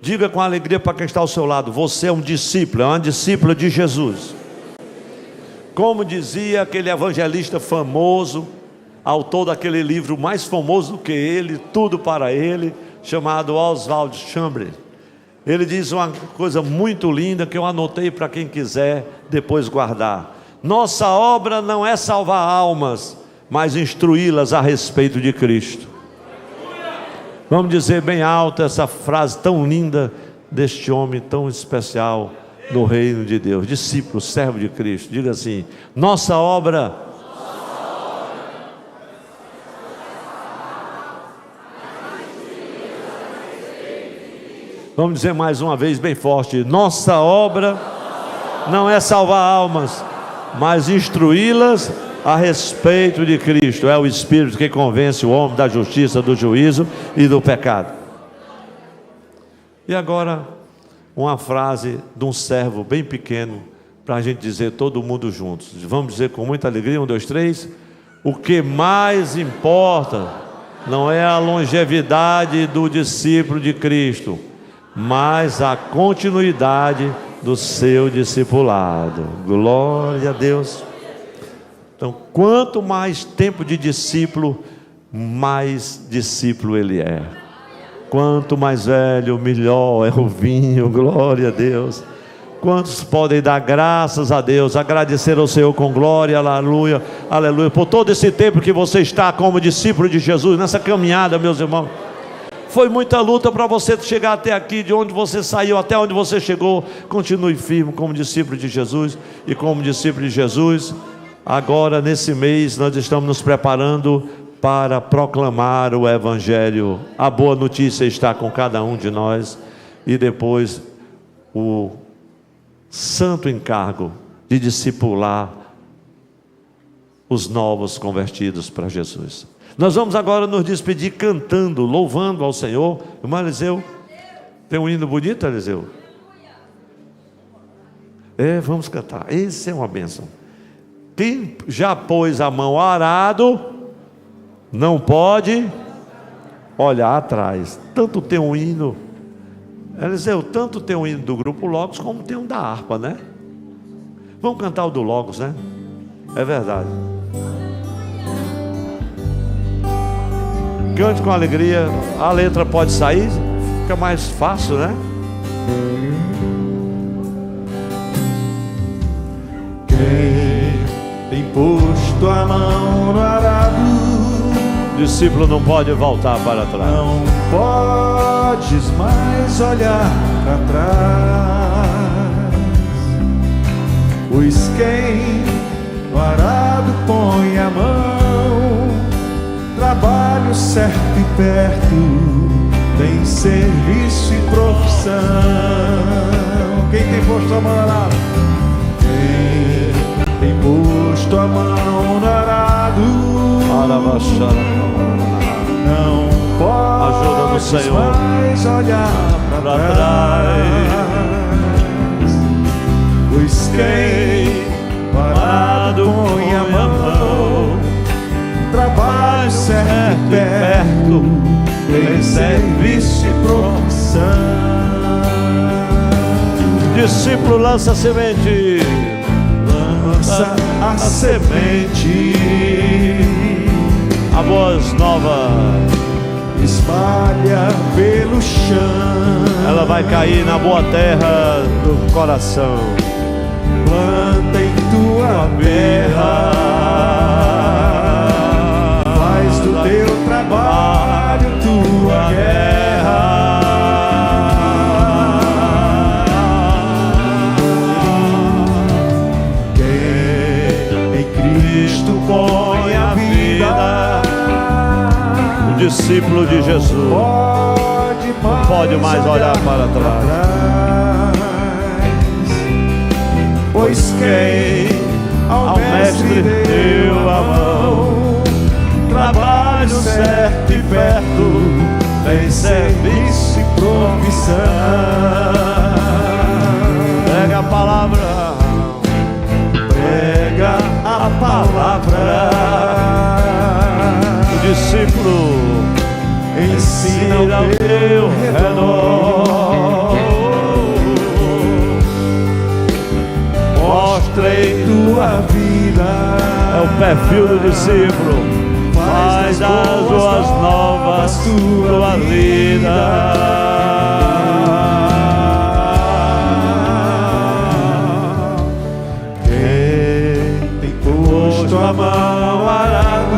Diga com alegria para quem está ao seu lado: você é um discípulo, é uma discípula de Jesus. Como dizia aquele evangelista famoso, autor daquele livro mais famoso do que ele, Tudo para Ele, chamado Oswald Chambers. Ele diz uma coisa muito linda que eu anotei para quem quiser depois guardar: nossa obra não é salvar almas, mas instruí-las a respeito de Cristo. Vamos dizer bem alto essa frase tão linda deste homem tão especial no reino de Deus, discípulo, servo de Cristo. Diga assim: nossa obra vamos dizer mais uma vez bem forte: nossa obra não é salvar almas, mas instruí-las a respeito de Cristo. É o Espírito que convence o homem da justiça, do juízo e do pecado. E agora, uma frase de um servo bem pequeno, para a gente dizer todo mundo juntos. Vamos dizer com muita alegria: 1, 2, 3. O que mais importa não é a longevidade do discípulo de Cristo, mas a continuidade do seu discipulado. Glória a Deus. Então, quanto mais tempo de discípulo, mais discípulo ele é. Quanto mais velho, melhor é o vinho. Glória a Deus. Quantos podem dar graças a Deus, agradecer ao Senhor com glória, aleluia, aleluia, por todo esse tempo que você está como discípulo de Jesus, nessa caminhada, meus irmãos. Foi muita luta para você chegar até aqui, de onde você saiu até onde você chegou. Continue firme como discípulo de Jesus. E como discípulo de Jesus, agora nesse mês nós estamos nos preparando para proclamar o Evangelho. A boa notícia está com cada um de nós. E depois o santo encargo de discipular os novos convertidos para Jesus. Nós vamos agora nos despedir cantando, louvando ao Senhor. Irmão Eliseu, tem um hino bonito, Eliseu? Vamos cantar. Esse é uma bênção. Quem já pôs a mão ao arado não pode olhar atrás. Tanto tem um hino, Eliseu, tanto tem um hino do Grupo Logos como tem um da harpa, né? Vamos cantar o do Logos, né? É verdade. Cante com alegria. A letra pode sair, fica mais fácil, né? Quem tem posto a mão no arado, o discípulo não pode voltar para trás. Não podes mais olhar para trás, pois quem no arado põe a mão, trabalho certo e perto, tem serviço e profissão. Quem tem posto a mão no arado? Quem tem posto a mão no arado, não pode ajuda do Senhor mais olhar para trás, pois quem no arado põe a mão, trabalho certo e perto, tem serviço e profissão. Discípulo lança a semente, lança a semente, a voz nova espalha pelo chão, ela vai cair na boa terra do coração. Planta em tua terra, faz do teu trabalho tua guerra. Quem em Cristo põe a vida, o discípulo de Jesus não pode mais olhar para trás, pois quem ao mestre deu a mão, trabalho certo e perto, tem serviço e profissão. Prega a palavra, prega a palavra, o discípulo ensina ao teu redor, mostra em tua vida, é o perfil do discípulo. faz das boas novas tua vida. Tua mão arado,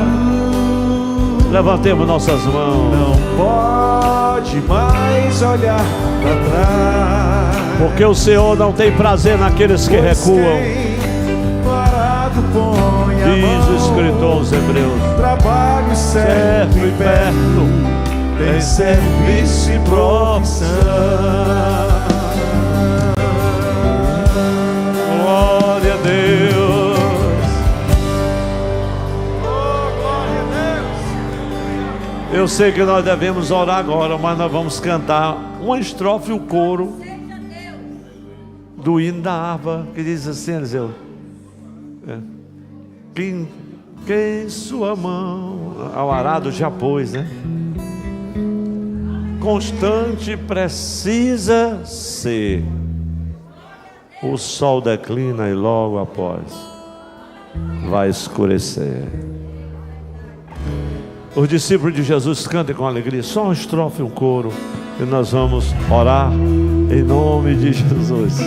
levantemos nossas mãos. Não pode mais olhar para trás, porque o Senhor não tem prazer naqueles que recuam. Parado põe a diz o escritor aos Hebreus: trabalho certo e perto, tem serviço e profissão. Glória a Deus. Eu sei que nós devemos orar agora, mas nós vamos cantar uma estrofe e o coro do hino da harpa, que diz assim, Eliseu: quem sua mão ao arado já pôs, né? Constante precisa ser. O sol declina e logo após vai escurecer. Os discípulos de Jesus cantem com alegria, só uma estrofe e um coro, e nós vamos orar em nome de Jesus.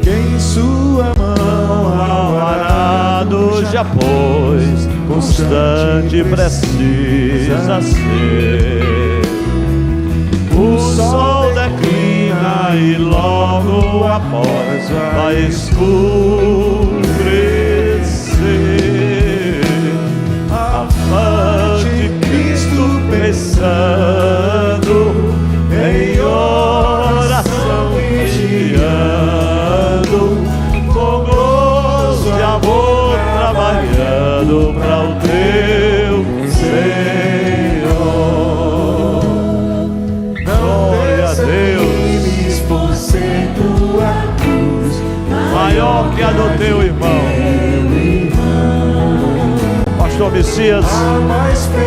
Quem sua mão ao arado já pôs, constante precisa ser. O sol declina e logo após vai escurecer. Ante Cristo pensando, em oração vigiando, com gozo e amor trabalhando para o teu Senhor. Glória a Deus, por ser tua cruz maior que a do teu irmão. Pastor Messias,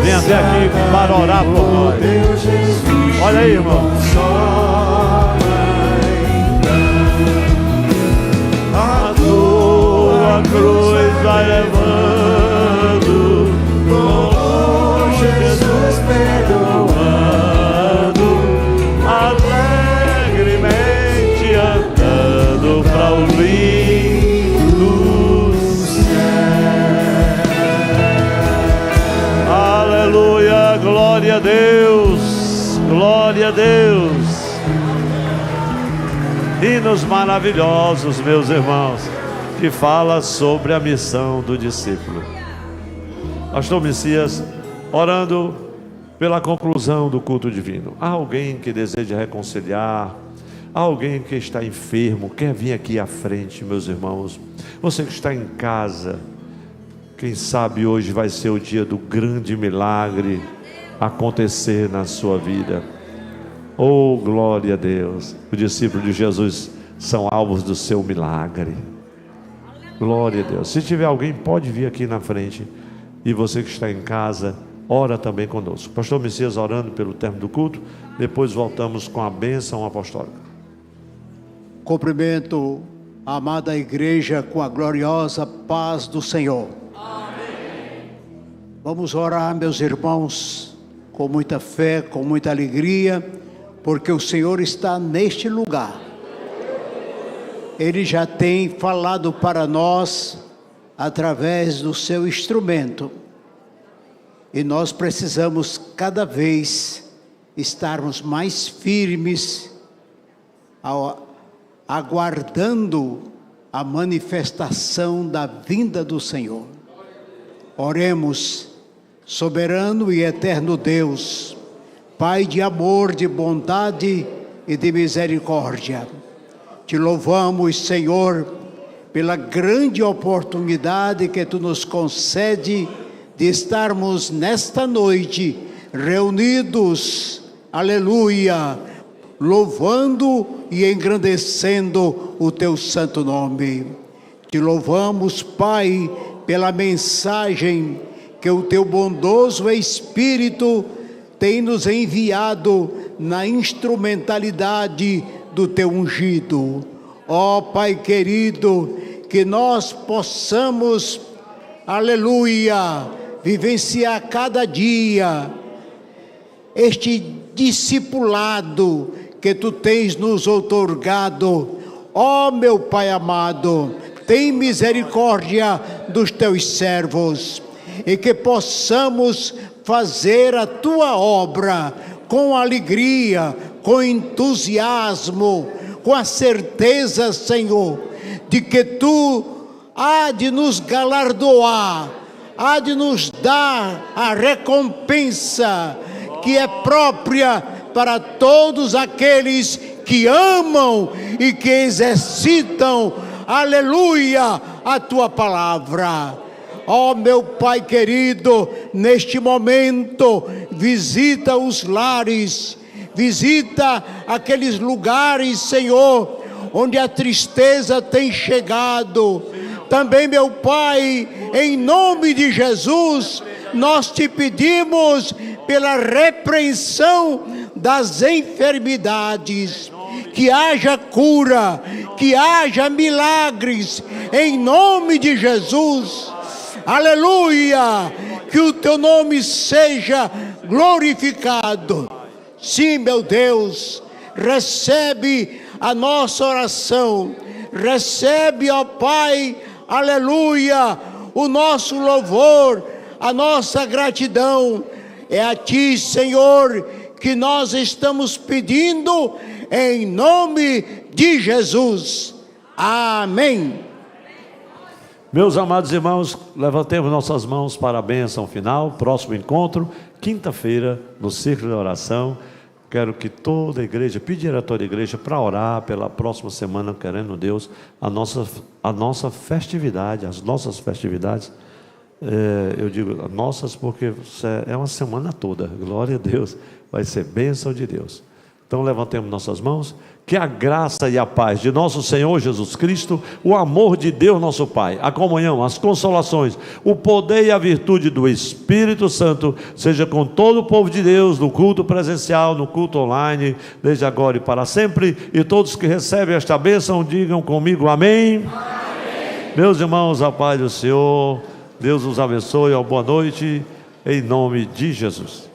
vem até aqui para orar por nós. Olha aí, irmão. A tua cruz vai levando, com Jesus perdoando, alegremente andando para o fim do Aleluia, glória a Deus, glória a Deus. Hinos maravilhosos, meus irmãos, que fala sobre a missão do discípulo. Pastor Messias, orando pela conclusão do culto divino. Há alguém que deseja reconciliar? Há alguém que está enfermo, quer vir aqui à frente, meus irmãos? Você que está em casa, quem sabe hoje vai ser o dia do grande milagre acontecer na sua vida. Oh, glória a Deus. Os discípulos de Jesus são alvos do seu milagre. Glória a Deus. Se tiver alguém, pode vir aqui na frente. E você que está em casa, ora também conosco. Pastor Messias orando pelo término do culto. Depois voltamos com a bênção apostólica. Cumprimento a amada igreja com a gloriosa paz do Senhor. Vamos orar, meus irmãos, com muita fé, com muita alegria, porque o Senhor está neste lugar. Ele já tem falado para nós através do seu instrumento. E nós precisamos cada vez estarmos mais firmes, aguardando a manifestação da vinda do Senhor. Oremos. Soberano e eterno Deus, Pai de amor, de bondade e de misericórdia, te louvamos, Senhor, pela grande oportunidade que Tu nos concede de estarmos nesta noite reunidos, aleluia, louvando e engrandecendo o Teu santo nome. Te louvamos, Pai, pela mensagem que o Teu bondoso Espírito tem nos enviado na instrumentalidade do Teu ungido. Ó Pai querido, que nós possamos aleluia, vivenciar cada dia este discipulado que tu tens nos outorgado. Ó meu Pai amado, tem misericórdia dos teus servos, e que possamos fazer a tua obra com alegria, com entusiasmo, com a certeza, Senhor, de que tu há de nos galardoar, há de nos dar a recompensa que é própria para todos aqueles que amam e que exercitam, aleluia, a tua palavra. Ó meu Pai querido, neste momento, visita os lares, visita aqueles lugares, Senhor, onde a tristeza tem chegado. Também, meu Pai, em nome de Jesus, nós te pedimos pela repreensão das enfermidades, que haja cura, que haja milagres, em nome de Jesus. Aleluia, que o teu nome seja glorificado. Sim, meu Deus, recebe a nossa oração, recebe, ó Pai, aleluia, o nosso louvor, a nossa gratidão. É a Ti, Senhor, que nós estamos pedindo, em nome de Jesus. Amém. Meus amados irmãos, levantemos nossas mãos para a bênção final. Próximo encontro, quinta-feira, no Círculo de Oração. Quero que toda a igreja, pedir a toda a igreja para orar pela próxima semana, querendo Deus, a nossa festividade, as nossas festividades. Eu digo nossas porque é uma semana toda, glória a Deus, vai ser bênção de Deus. Então levantemos nossas mãos, que a graça e a paz de nosso Senhor Jesus Cristo, o amor de Deus nosso Pai, a comunhão, as consolações, o poder e a virtude do Espírito Santo, seja com todo o povo de Deus, no culto presencial, no culto online, desde agora e para sempre, e todos que recebem esta bênção, digam comigo amém. Amém. Meus irmãos, a paz do Senhor, Deus os abençoe, uma boa noite, em nome de Jesus.